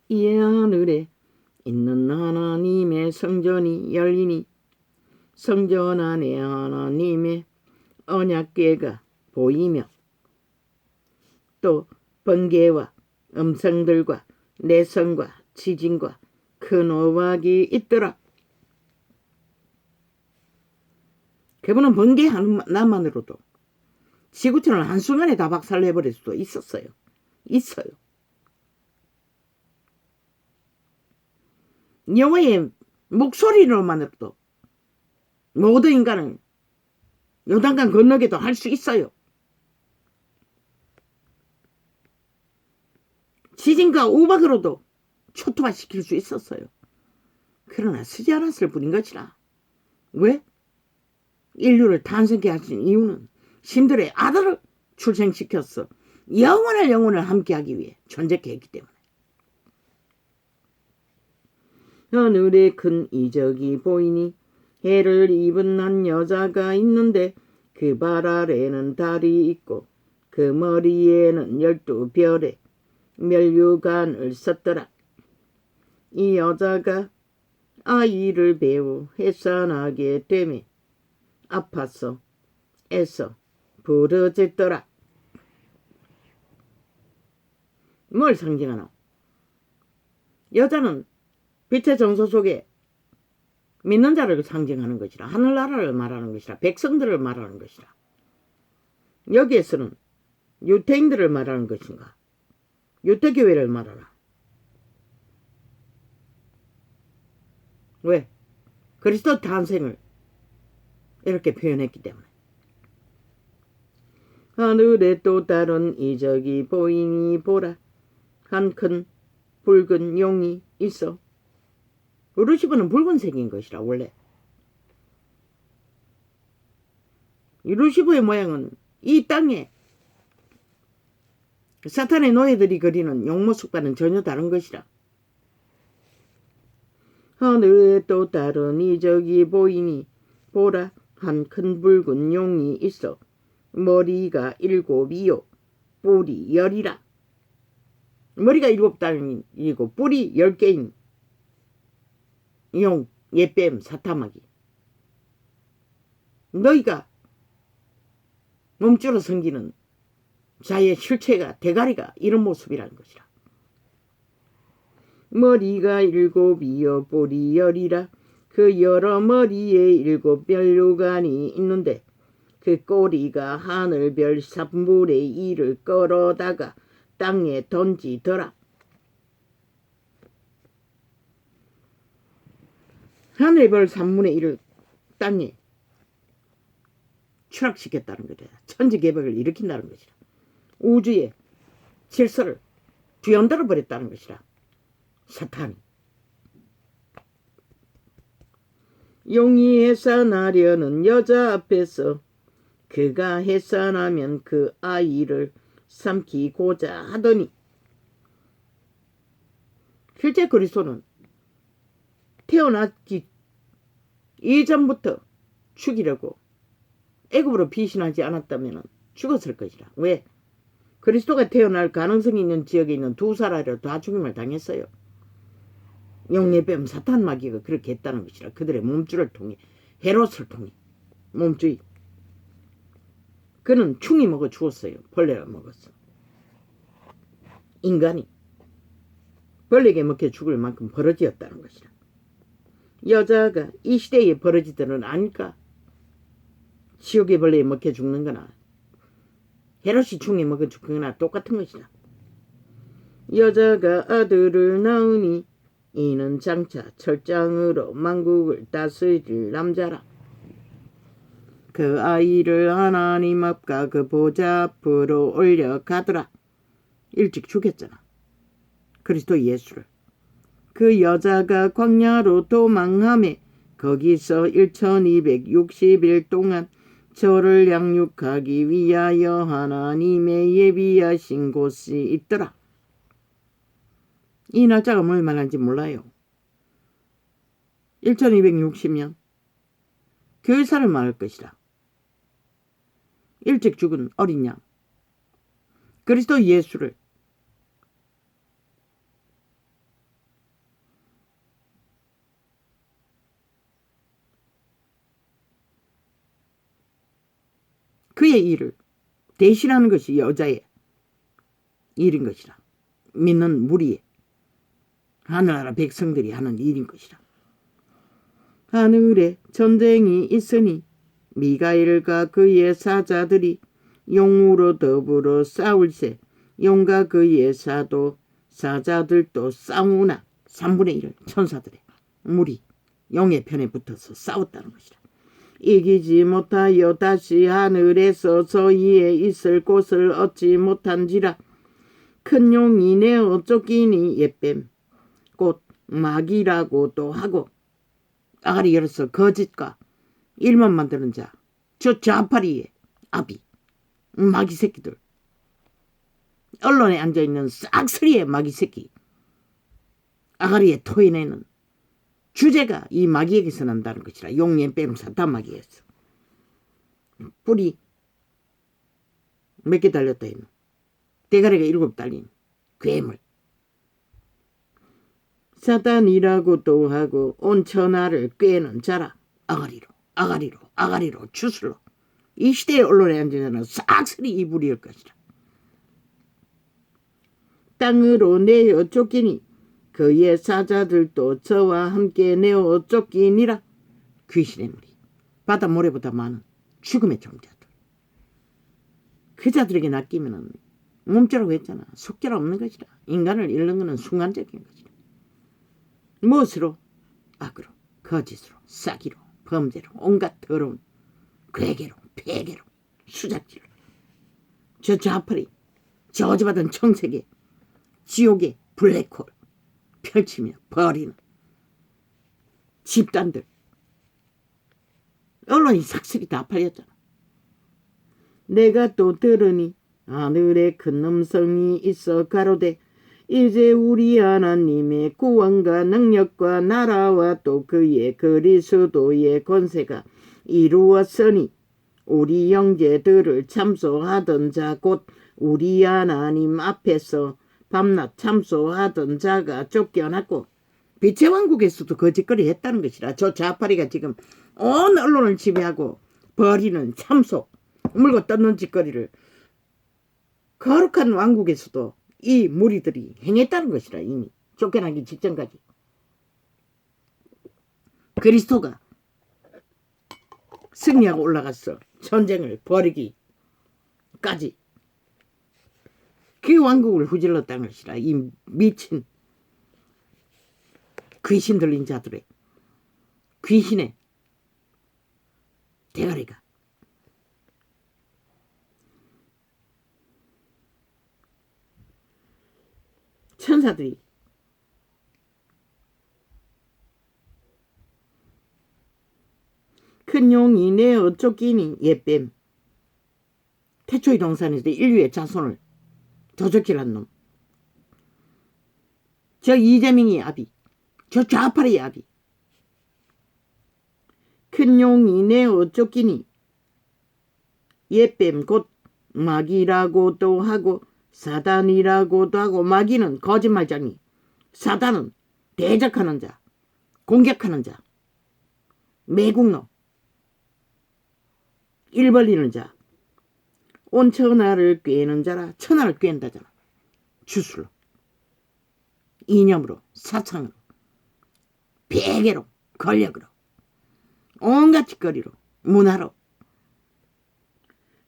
이 하늘에 있는 하나님의 성전이 열리니 성전 안에 하나님의 언약궤가 보이며 또 번개와 음성들과 내성과 지진과 큰 오박이 있더라. 그분은 번개 하나만으로도 지구촌을 한순간에 다 박살내버릴 수도 있어요. 여호와의 목소리로만으로도 모든 인간을 요단강 건너게도 할 수 있어요. 지진과 우박으로도 초토화시킬 수 있었어요. 그러나 쓰지 않았을 뿐인 것이라. 왜? 인류를 탄생케 하신 이유는 신들의 아들을 출생시켰어. 영원을 함께하기 위해 존재케 했기 때문에. 하늘에 큰 이적이 보이니 해를 입은 한 여자가 있는데 그 발 아래는 달이 있고 그 머리에는 12별의 면류관을 썼더라. 이 여자가 아이를 배우 해산하게 되매 아파서 애써 부르짖더라. 뭘 상징하노? 여자는 빛의 정서 속에 믿는 자를 상징하는 것이라. 하늘나라를 말하는 것이라. 백성들을 말하는 것이라. 여기에서는 유태인들을 말하는 것인가? 유태교회를 말하나? 왜? 그리스도 탄생을 이렇게 표현했기 때문에. 하늘에 또 다른 이적이 보이니 보라. 한 큰 붉은 용이 있어. 루시퍼는 붉은색인 것이라 원래. 이 루시퍼의 모양은 이 땅에 사탄의 노예들이 그리는 용 모습과는 전혀 다른 것이라. 하늘에 또 다른 이적이 보이니 보라. 한 큰 붉은 용이 있어. 머리가 7이요 뿔이 10이라. 머리가 7달이고 뿔이 10개인 용, 예뱀, 사타마귀. 너희가 몸주로 섬기는 자의 실체가, 대가리가 이런 모습이라는 것이라. 머리가 7이요 뿔이 10이라. 그 여러 머리에 7 면류관이 있는데 그 꼬리가 하늘별 3분의 2를 끌어다가 땅에 던지더라. 하늘별 3분의 1을 땅에 추락시켰다는 거다. 천지개벽을 일으킨다는 것이라. 우주의 질서를 뒤흔들어 버렸다는 것이라. 사탄이. 용이 해산하려는 여자 앞에서 그가 해산하면 그 아이를 삼키고자 하더니, 실제 그리스도는 태어나기 이전부터 죽이려고 애굽으로 피신하지 않았다면 죽었을 것이라. 왜? 그리스도가 태어날 가능성이 있는 지역에 있는 두 사라리로 다 죽임을 당했어요. 용예뱀 사탄마귀가 그렇게 했다는 것이라. 그들의 몸줄을 통해, 헤롯을 통해 몸주의. 그는 충이 먹어 죽었어요. 벌레가 먹었어. 인간이 벌레에게 먹혀 죽을 만큼 버러지였다는 것이라. 여자가 이 시대의 버러지들은 아닐까? 지옥의 벌레에 먹혀 죽는 거나 헤롯이 충에 먹어 죽는 거나 똑같은 것이라. 여자가 아들을 낳으니 이는 장차 철장으로 만국을 다스릴 남자라. 그 아이를 하나님 앞과 그 보좌 앞으로 올려가더라. 일찍 죽였잖아. 그리스도 예수를. 그 여자가 광야로 도망하며 거기서 1260일 동안 저를 양육하기 위하여 하나님의 예비하신 곳이 있더라. 이 날짜가 뭘 말하는지 몰라요. 1260년 교회사를 말할 것이라. 일찍 죽은 어린 양 그리스도 예수를 그의 일을 대신하는 것이 여자의 일인 것이라. 믿는 무리의 하늘나라 백성들이 하는 일인 것이라. 하늘에 전쟁이 있으니 미가엘과 그의 사자들이 용으로 더불어 싸울세 용과 그의 사자들도 싸우나 3분의 1을 천사들의 무리 용의 편에 붙어서 싸웠다는 것이라. 이기지 못하여 다시 하늘에서 저희에 있을 곳을 얻지 못한지라. 큰 용이 내어 쫓기니 옛뱀 곧 마귀라고도 하고. 아가리 열어서 거짓과 일만 만드는 자, 저 좌파리의 아비, 마귀 새끼들, 언론에 앉아있는 싹쓸이의 마귀 새끼, 아가리에 토해내는 주제가 이 마귀에게서 난다는 것이라. 용년 빼름 사탄 마귀에서. 뿔이 몇 개 달렸다 했노? 대가리가 7 달린 괴물. 사탄이라고도 하고 온 천하를 꿰는 자라. 아가리로 주술로 이 시대의 언론에 앉은 자는 싹쓸이 이불이일 것이라. 땅으로 내어 쫓기니 그의 사자들도 저와 함께 내어 쫓기니라. 귀신의 무리, 바다 모래보다 많은 죽음의 종자들. 그 자들에게 낚이면 몸죄라고 했잖아. 속죄가 없는 것이라. 인간을 잃는 것은 순간적인 것이라. 무엇으로? 악으로, 거짓으로, 싸기로, 범죄로, 온갖 더러운 괴계로, 폐계로, 수작질로. 저 좌파리, 저주받은 청색에 지옥의 블랙홀 펼치며 버리는 집단들. 언론이 삭슬이 다 팔렸잖아. 내가 또 들으니 하늘에 큰 음성이 있어 가로되 이제 우리 하나님의 구원과 능력과 나라와 또 그의 그리스도의 권세가 이루었으니 우리 형제들을 참소하던 자 곧 우리 하나님 앞에서 밤낮 참소하던 자가 쫓겨났고. 빛의 왕국에서도 거짓거리 했다는 것이라. 저 좌파리가 지금 온 언론을 지배하고 벌이는 참소, 물고 뜯는 짓거리를 거룩한 왕국에서도 이 무리들이 행했다는 것이라. 이미 쫓겨나기 직전까지. 그리스도가 승리하고 올라갔어. 전쟁을 벌이기까지. 그 왕국을 후질렀다는 것이라. 이 미친 귀신 들린 자들의 귀신의 대가리가. 천사들이 큰 용이 내어 쫓기니 옛뱀. 태초의 동산에서 인류의 자손을 도적질한 놈. 저 이재명의 아비, 저 좌파리의 아비. 큰 용이 내어 쫓기니 옛뱀 곧 마귀라고도 하고 사단이라고도 하고. 마귀는 거짓말쟁이, 사단은 대적하는 자, 공격하는 자, 매국노, 일 벌리는 자, 온 천하를 꿰는 자라. 천하를 꿰는다잖아. 주술로, 이념으로, 사창으로, 베개로, 권력으로, 온갖 짓거리로, 문화로.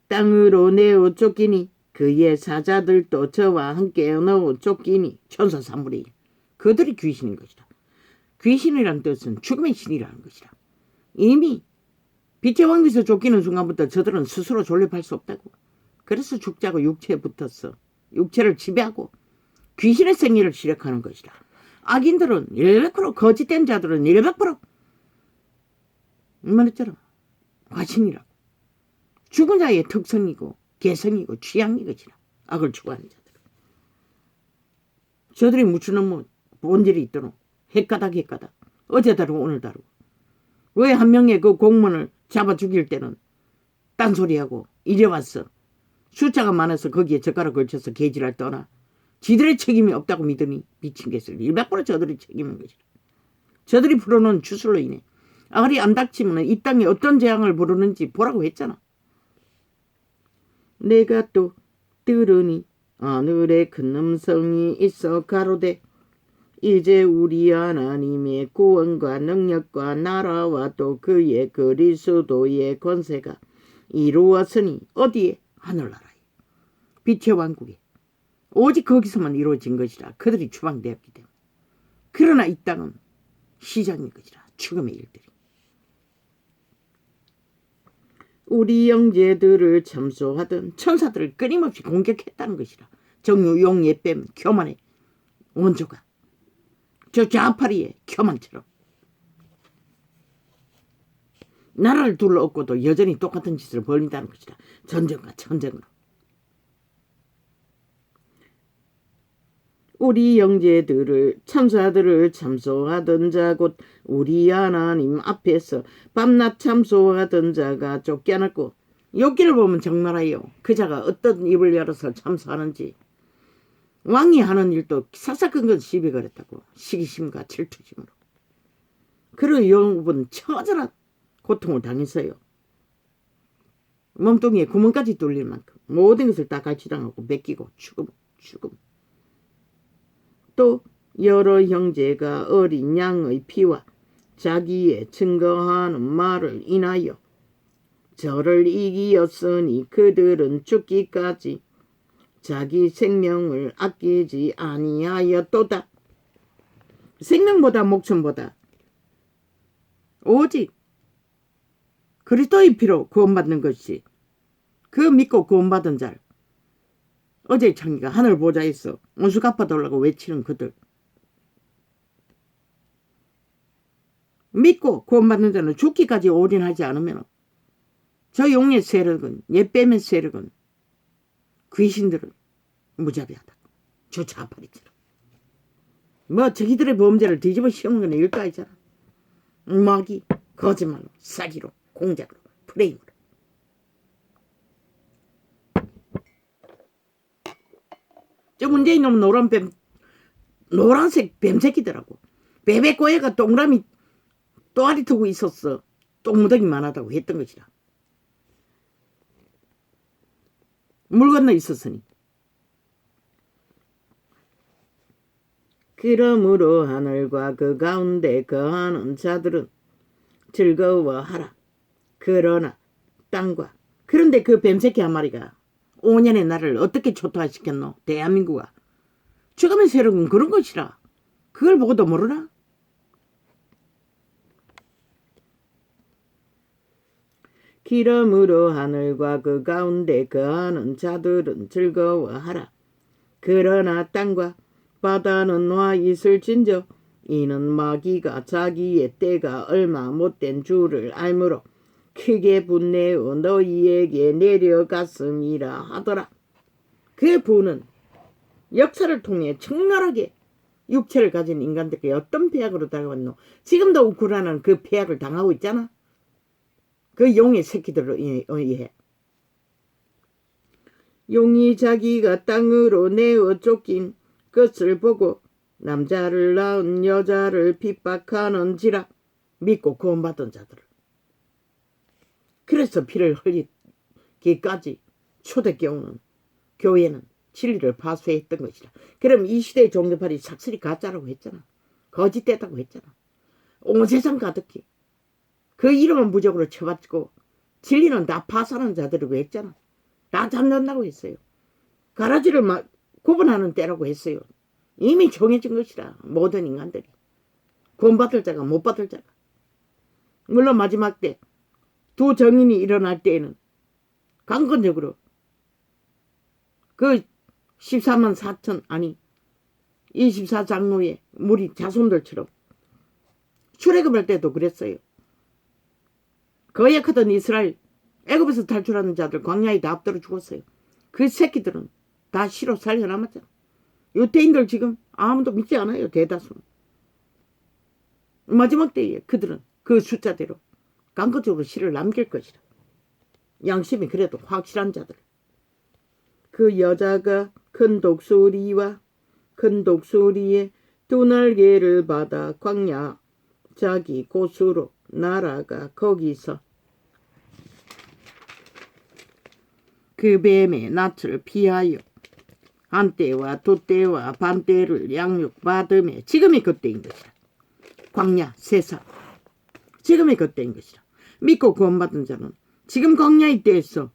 땅으로 내어 쫓기니 그의 사자들도 저와 함께 넣어 쫓기니. 천사 산물이 그들이 귀신인 것이다. 귀신이란 뜻은 죽음의 신이라는 것이다. 이미 빛의 왕국에서 쫓기는 순간부터 저들은 스스로 존립할 수 없다고. 그래서 죽자고 육체에 붙었어. 육체를 지배하고 귀신의 생리를 시작하는 것이다. 악인들은 100%, 거짓된 자들은 100% 말했잖아. 화신이라고. 죽은 자의 특성이고 개성이고 취향이 것이라. 악을 추구하는 자들. 저들이 무슨 본질이 있도록 헷가닥 어제 다르고 오늘 다르고. 왜 한 명의 그 공무원을 잡아 죽일 때는 딴소리하고 이제 왔어. 숫자가 많아서 거기에 젓가락 걸쳐서 개지랄 떠나. 지들의 책임이 없다고 믿으니 미친 개들. 100% 저들이 책임인 것이다. 저들이 풀어놓은 주술로 인해 아가리 안 닥치면 이 땅에 어떤 재앙을 부르는지 보라고 했잖아. 내가 또 들으니 하늘에 큰 음성이 있어 가로되 이제 우리 하나님의 구원과 능력과 나라와 또 그의 그리스도의 권세가 이루었으니. 어디에? 하늘나라에, 빛의 왕국에. 오직 거기서만 이루어진 것이라. 그들이 추방되었기 때문에. 그러나 이 땅은 시장인 것이라. 죽음의 일들이. 우리 형제들을 참소하던 천사들을 끊임없이 공격했다는 것이라. 정유 용예 뺨 교만의 원조가 저 좌파리의 교만처럼 나라를 둘러엎고도 여전히 똑같은 짓을 벌린다는 것이라. 전쟁과 전쟁으로. 우리 형제들을 참사들을 참소하던 자 곧 우리 하나님 앞에서 밤낮 참소하던 자가 쫓겨났고 욥기를 보면 적나라요. 그 자가 어떤 입을 열어서 참소하는지. 왕이 하는 일도 사사건건 시비 걸었다고. 시기심과 질투심으로. 그리고 욥은 처절한 고통을 당했어요. 몸뚱이에 구멍까지 뚫릴 만큼 모든 것을 다 갈취당하고 뺏기고 죽음. 또 여러 형제가 어린 양의 피와 자기의 증거하는 말을 인하여 저를 이기었으니 그들은 죽기까지 자기 생명을 아끼지 아니하였도다. 생명보다 목숨보다 오직 그리스도의 피로 구원받는 것이 그 믿고 구원받은 자를 어제 창기가 하늘 보좌에서 온수 갚아달라고 외치는 그들. 믿고 구원받는 자는 죽기까지 올인하지 않으면 저 용의 세력은 옛뱀의 세력은 귀신들은 무자비하다. 저 좌파리처럼. 뭐 저기들의 범죄를 뒤집어 씌우는 건 일도 아니잖아. 마귀, 거짓말로, 사기로, 공작으로, 프레임으로. 저 문재인 놈은 노란색 뱀새끼더라고. 베베꼬에가 동그라미 또아리 두고 있었어. 똥무더기 많았다고 했던 것이라. 물 건너 있었으니. 그러므로 하늘과 그 가운데 거하는 자들은 즐거워하라. 그러나 땅과 그런데 그 뱀새끼 한 마리가 5년의 나를 어떻게 초토화시켰노? 대한민국아. 죽음의 세력은 그런 것이라. 그걸 보고도 모르나? 기름으로 하늘과 그 가운데 거하는 자들은 즐거워하라. 그러나 땅과 바다는 와 있을진저 이는 마귀가 자기의 때가 얼마 못된 줄을 알므로 크게 분내어 너희에게 내려갔음이라 하더라. 그 분은 역사를 통해 청렬하게 육체를 가진 인간들에게 어떤 폐악으로 다가왔노? 지금도 우크라이나는 그 폐악을 당하고 있잖아. 그 용의 새끼들로 의해. 용이 자기가 땅으로 내어 쫓긴 것을 보고 남자를 낳은 여자를 핍박하는지라. 믿고 구원받은 자들을. 그래서 피를 흘리기까지 초대교회는 진리를 파쇄했던 것이라. 그럼 이 시대의 종교팔이 삭슬이 가짜라고 했잖아. 거짓됐다고 했잖아. 온 세상 가득히. 그 이름은 무적으로 쳐받고 진리는 다 파산한 자들이라고 했잖아. 다 잠든다고 했어요. 가라지를 구분하는 때라고 했어요. 이미 정해진 것이라. 모든 인간들이. 구원받을 자가 못 받을 자가. 물론 마지막 때 두 정인이 일어날 때에는 강건적으로 그 14만 4천 아니 24장로의 무리 자손들처럼 출애굽할 때도 그랬어요. 거역하던 이스라엘 애굽에서 탈출하는 자들 광야에 다 엎드려 죽었어요. 그 새끼들은 다 시로 살려남았잖아. 유태인들 지금 아무도 믿지 않아요. 대다수는. 마지막 때에 그들은 그 숫자대로 강건적으로 시를 남길 것이라. 양심이 그래도 확실한 자들. 그 여자가 큰 독수리와 큰 독수리의 두 날개를 받아 광야 자기 곳으로 날아가 거기서 그 뱀의 낯을 피하여 한때와 두때와 반때를 양육받으며 지금이 그때인 것이라. 광야 세상 지금이 그때인 것이라. 믿고 구원받은 자는 지금 광야의 때에서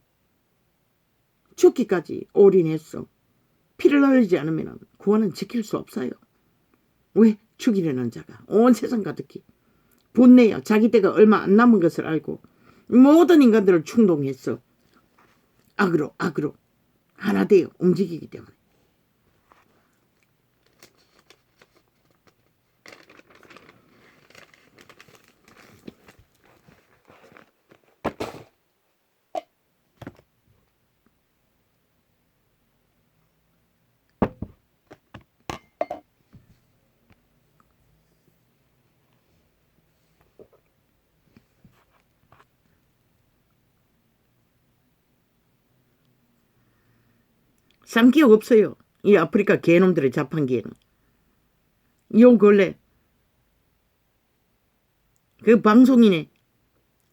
죽기까지 올인했어. 피를 흘리지 않으면 구원은 지킬 수 없어요. 왜? 죽이려는 자가 온 세상 가득히 분내어 자기 때가 얼마 안 남은 것을 알고 모든 인간들을 충동했어. 악으로 하나 되어 움직이기 때문에. 쌍기역 없어요. 이 아프리카 개놈들의 자판기에는. 요 근래 그 방송인의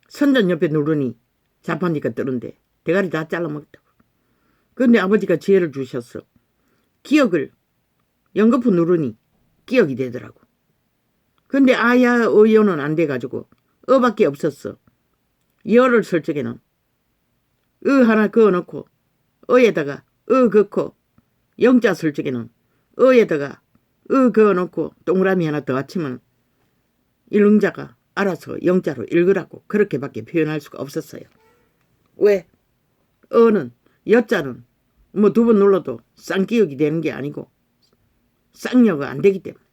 선전 옆에 누르니 자판기가 뜨는데 대가리 다 잘라먹다고. 근데 아버지가 지혜를 주셨어. 기억을 연거푸 누르니 기억이 되더라고. 근데 아야 어여는 안 돼가지고 어밖에 없었어. 여를 쓸 적에는 하나 그어놓고 어에다가 긋고 영자 쓸 적에는 어에다가 그어놓고 동그라미 하나 더 합치면 일흥자가 알아서 영자로 읽으라고 그렇게밖에 표현할 수가 없었어요. 왜? 어는 여자는 뭐 두 번 눌러도 쌍기역이 되는 게 아니고 쌍여가 안 되기 때문에.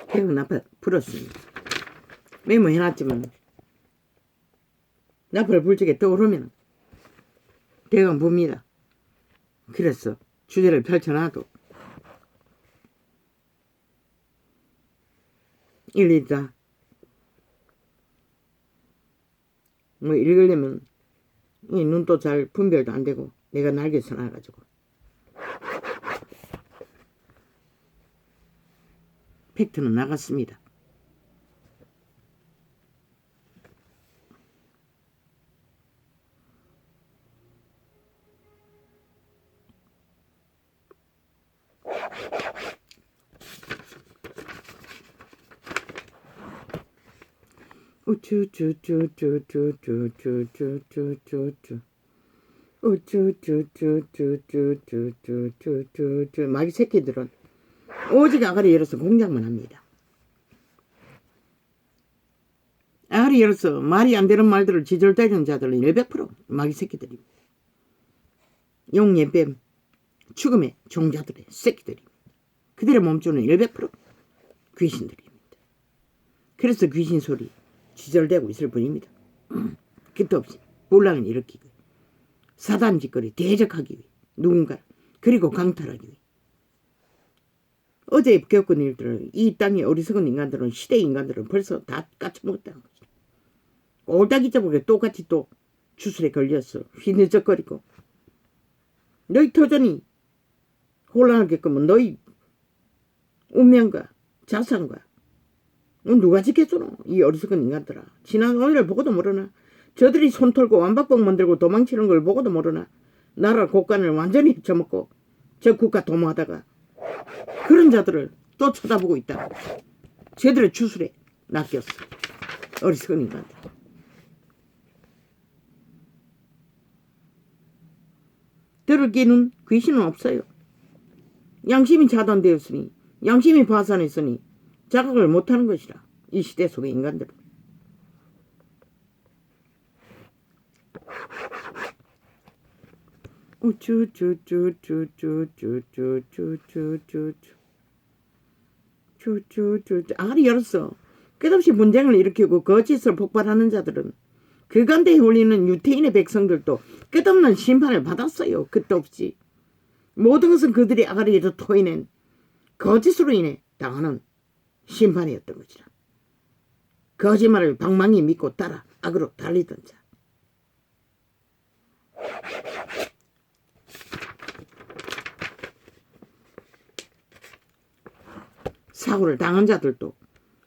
대구 나팔 불었습니다. 메모해놨지만 나팔 불 적에 떠오르면 대강 봅니다. 그래서 주제를 펼쳐놔도 일일다 뭐 읽으려면 이 눈도 잘 분별도 안 되고 내가 날개 서놔가지고 팩트는 나갔습니다. 마귀 새끼들은 오직 아가리 열어서 공작만 합니다. 아가리 열어서 말이 안 되는 말들을 지절대는 자들은 100% 마귀 새끼들입니다. 용예뱀 죽음의 종자들의 새끼들입니다. 그들의 몸주는 100% 귀신들입니다. 그래서 귀신 소리 지절대고 있을 뿐입니다. 끝도 없이 혼란을 일으키고 사단 짓거리 대적하기 위해 누군가 그리고 강탈하기 위해 어제 겪은 일들을 이 땅의 어리석은 인간들은 시대 인간들은 벌써 다 까쳐먹었다는 거죠. 꼴딱이 저보게 똑같이 또 주술에 걸렸어. 휘느적거리고 너희 터전이 혼란을 겪으면 너희 운명과 자산과 누가 지켜주노? 이 어리석은 인간들아. 지난 오늘을 보고도 모르나? 저들이 손 털고 완박복 만들고 도망치는 걸 보고도 모르나? 나라 곳간을 완전히 쳐먹고 저 국가 도모하다가 그런 자들을 또 쳐다보고 있다. 쟤들의 주술에 낚였어. 어리석은 인간들. 들을 끼는 귀신은 없어요. 양심이 차단되었으니 양심이 파산했으니 자각을 못하는 것이라. 이 시대 속의 인간들은. 아가리 열었어. 끝없이 분쟁을 일으키고 거짓을 폭발하는 자들은 그간대에 홀리는 유태인의 백성들도 끝없는 심판을 받았어요. 끝없이. 모든 것은 그들이 아가리에서 토해낸 거짓으로 인해 당하는 심판이었던 것이라. 거짓말을 방망이 믿고 따라 악으로 달리던 자. 사고를 당한 자들도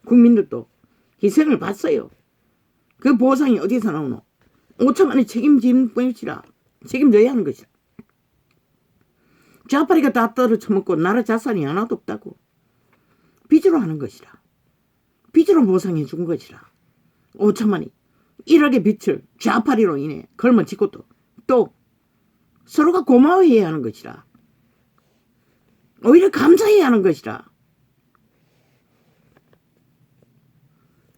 국민들도 희생을 봤어요. 그 보상이 어디서 나오노? 5천만이 책임질 것이라. 책임져야 하는 것이라. 좌파리가 다 떨어쳐먹고 나라 자산이 하나도 없다고. 빚으로 하는 것이라. 빚으로 보상해 준 것이라. 5천만이 1억의 빚을 좌파리로 인해 걸머짓고 또 서로가 고마워해야 하는 것이라. 오히려 감사해야 하는 것이라.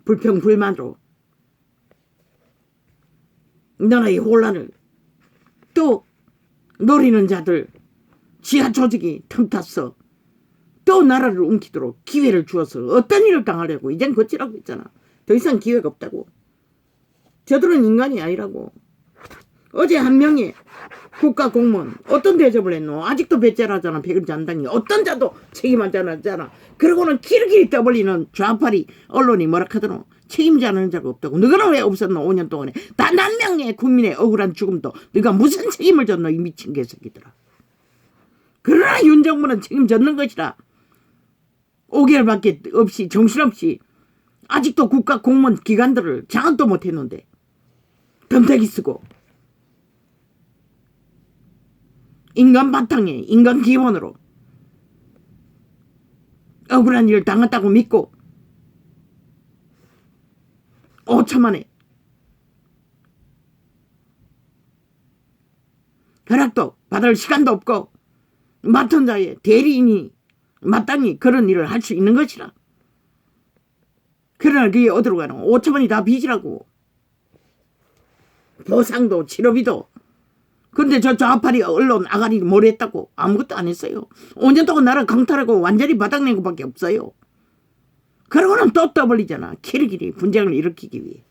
불평불만으로 나라의 혼란을 또 노리는 자들 지하 조직이 틈탔어. 또 나라를 움키도록 기회를 주어서 어떤 일을 당하려고 이젠 거치라고 했잖아. 더 이상 기회가 없다고. 저들은 인간이 아니라고. 어제 한 명의 국가공무원 어떤 대접을 했노? 아직도 배째라잖아. 백은잔당이 어떤 자도 책임하지 않았잖아. 그러고는 길길이 떠벌리는 좌파리 언론이 뭐라 하더노? 책임지 않은 자가 없다고. 너가 왜 없었노? 5년 동안에 단 한 명의 국민의 억울한 죽음도 너가 무슨 책임을 졌노? 이 미친 개새끼들아. 그러나 윤 정부는 책임졌는 것이라. 5개월밖에 없이 정신없이 아직도 국가 공무원 기관들을 장악도 못했는데 덤태기 쓰고 인간 바탕에 인간 기원으로 억울한 일을 당했다고 믿고 5천만에 허락도 받을 시간도 없고 맡은 자의 대리인이 마땅히 그런 일을 할 수 있는 것이라. 그러나 그게 어디로 가노? 5천만이 다 빚이라고. 보상도 치료비도. 근데 저 좌파리 언론 아가리 뭘 했다고? 아무것도 안 했어요. 5년 동안 나라 강탈하고 완전히 바닥낸 것밖에 없어요. 그러고는 또 떠벌리잖아. 길이길이 분쟁을 일으키기 위해.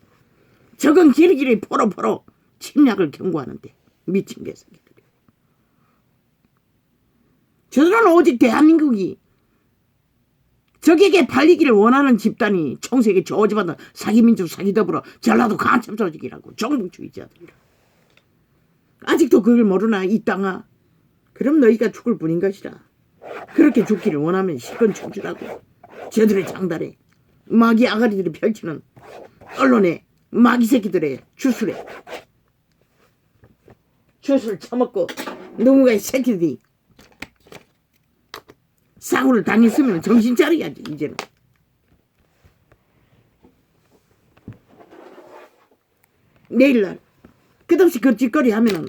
적은 길이길이 포로포로 침략을 경고하는데 미친 개새끼들이. 저들은 오직 대한민국이 적에게 팔리기를 원하는 집단이 총세계 저지받은 사기민주 사기더불어 전라도 간첩 조직이라고. 종북주의자들이라고. 아직도 그걸 모르나 이 땅아. 그럼 너희가 죽을 뿐인 것이라. 그렇게 죽기를 원하면 실컷 죽으라고. 저들의 장단에 마귀 아가리들이 펼치는 언론에 마귀 새끼들의 주술에 주술 처먹고 누군가의 새끼들이 사고를 당했으면 정신 차려야지. 이제는 내일날 끝없이 그 짓거리 하면은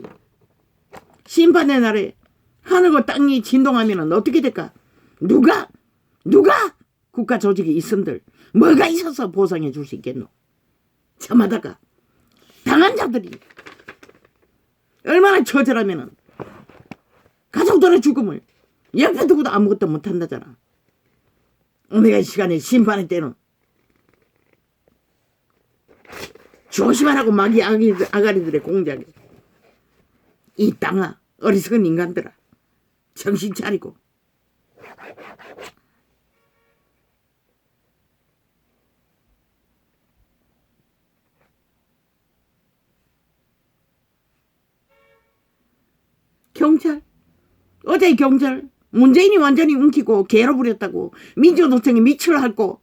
심판의 날에 하늘과 땅이 진동하면은 어떻게 될까? 누가 국가 조직이 있음들 뭐가 있어서 보상해 줄 수 있겠노? 참하다가 당한 자들이 얼마나 처절하면은 가족들의 죽음을 옆에 두고도 아무것도 못한다잖아. 오메가 시간에 심판의 때는 조심하라고 마귀 아가리들의 공작에. 이 땅아, 어리석은 인간들아, 정신 차리고. 경찰, 어제 경찰 문재인이 완전히 움키고 개로 부렸다고. 민주노총이 미칠 핥고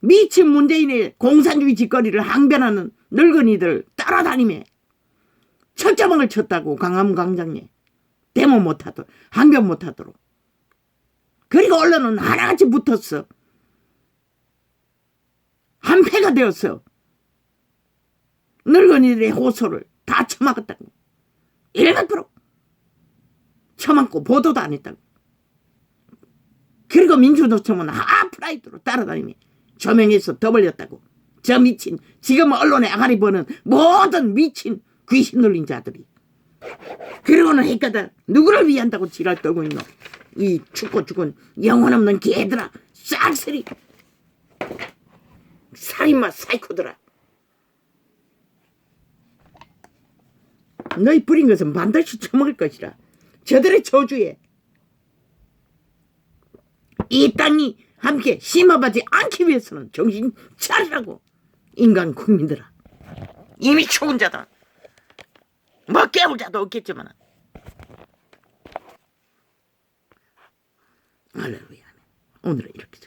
미친 문재인의 공산주의 짓거리를 항변하는 늙은이들 따라다니며 철자방을 쳤다고. 강화문 광장에 데모 못하도록, 항변 못하도록. 그리고 언론은 하나같이 붙었어. 한패가 되었어. 늙은이들의 호소를 다 처막았다고. 100% 처막고 보도도 안 했다고. 그리고 민주노총은 하프라이트로 따라다니며 조명해서 더 벌렸다고. 저 미친, 지금 언론에 아가리 버는 모든 미친 귀신 눌린 자들이. 그러고는 헷가다 누구를 위한다고 지랄 떨고 있노? 이 죽고 죽은 영혼 없는 개들아, 싹쓸이 살인마 사이코들아. 너희 뿌린 것은 반드시 처먹을 것이라. 저들의 저주에 이 땅이 함께 심어하지 않기 위해서는 정신 차리라고. 인간 국민들아, 이미 죽은 자다. 뭐 깨울 자도 없겠지만. 할렐루야. 오늘은 이렇게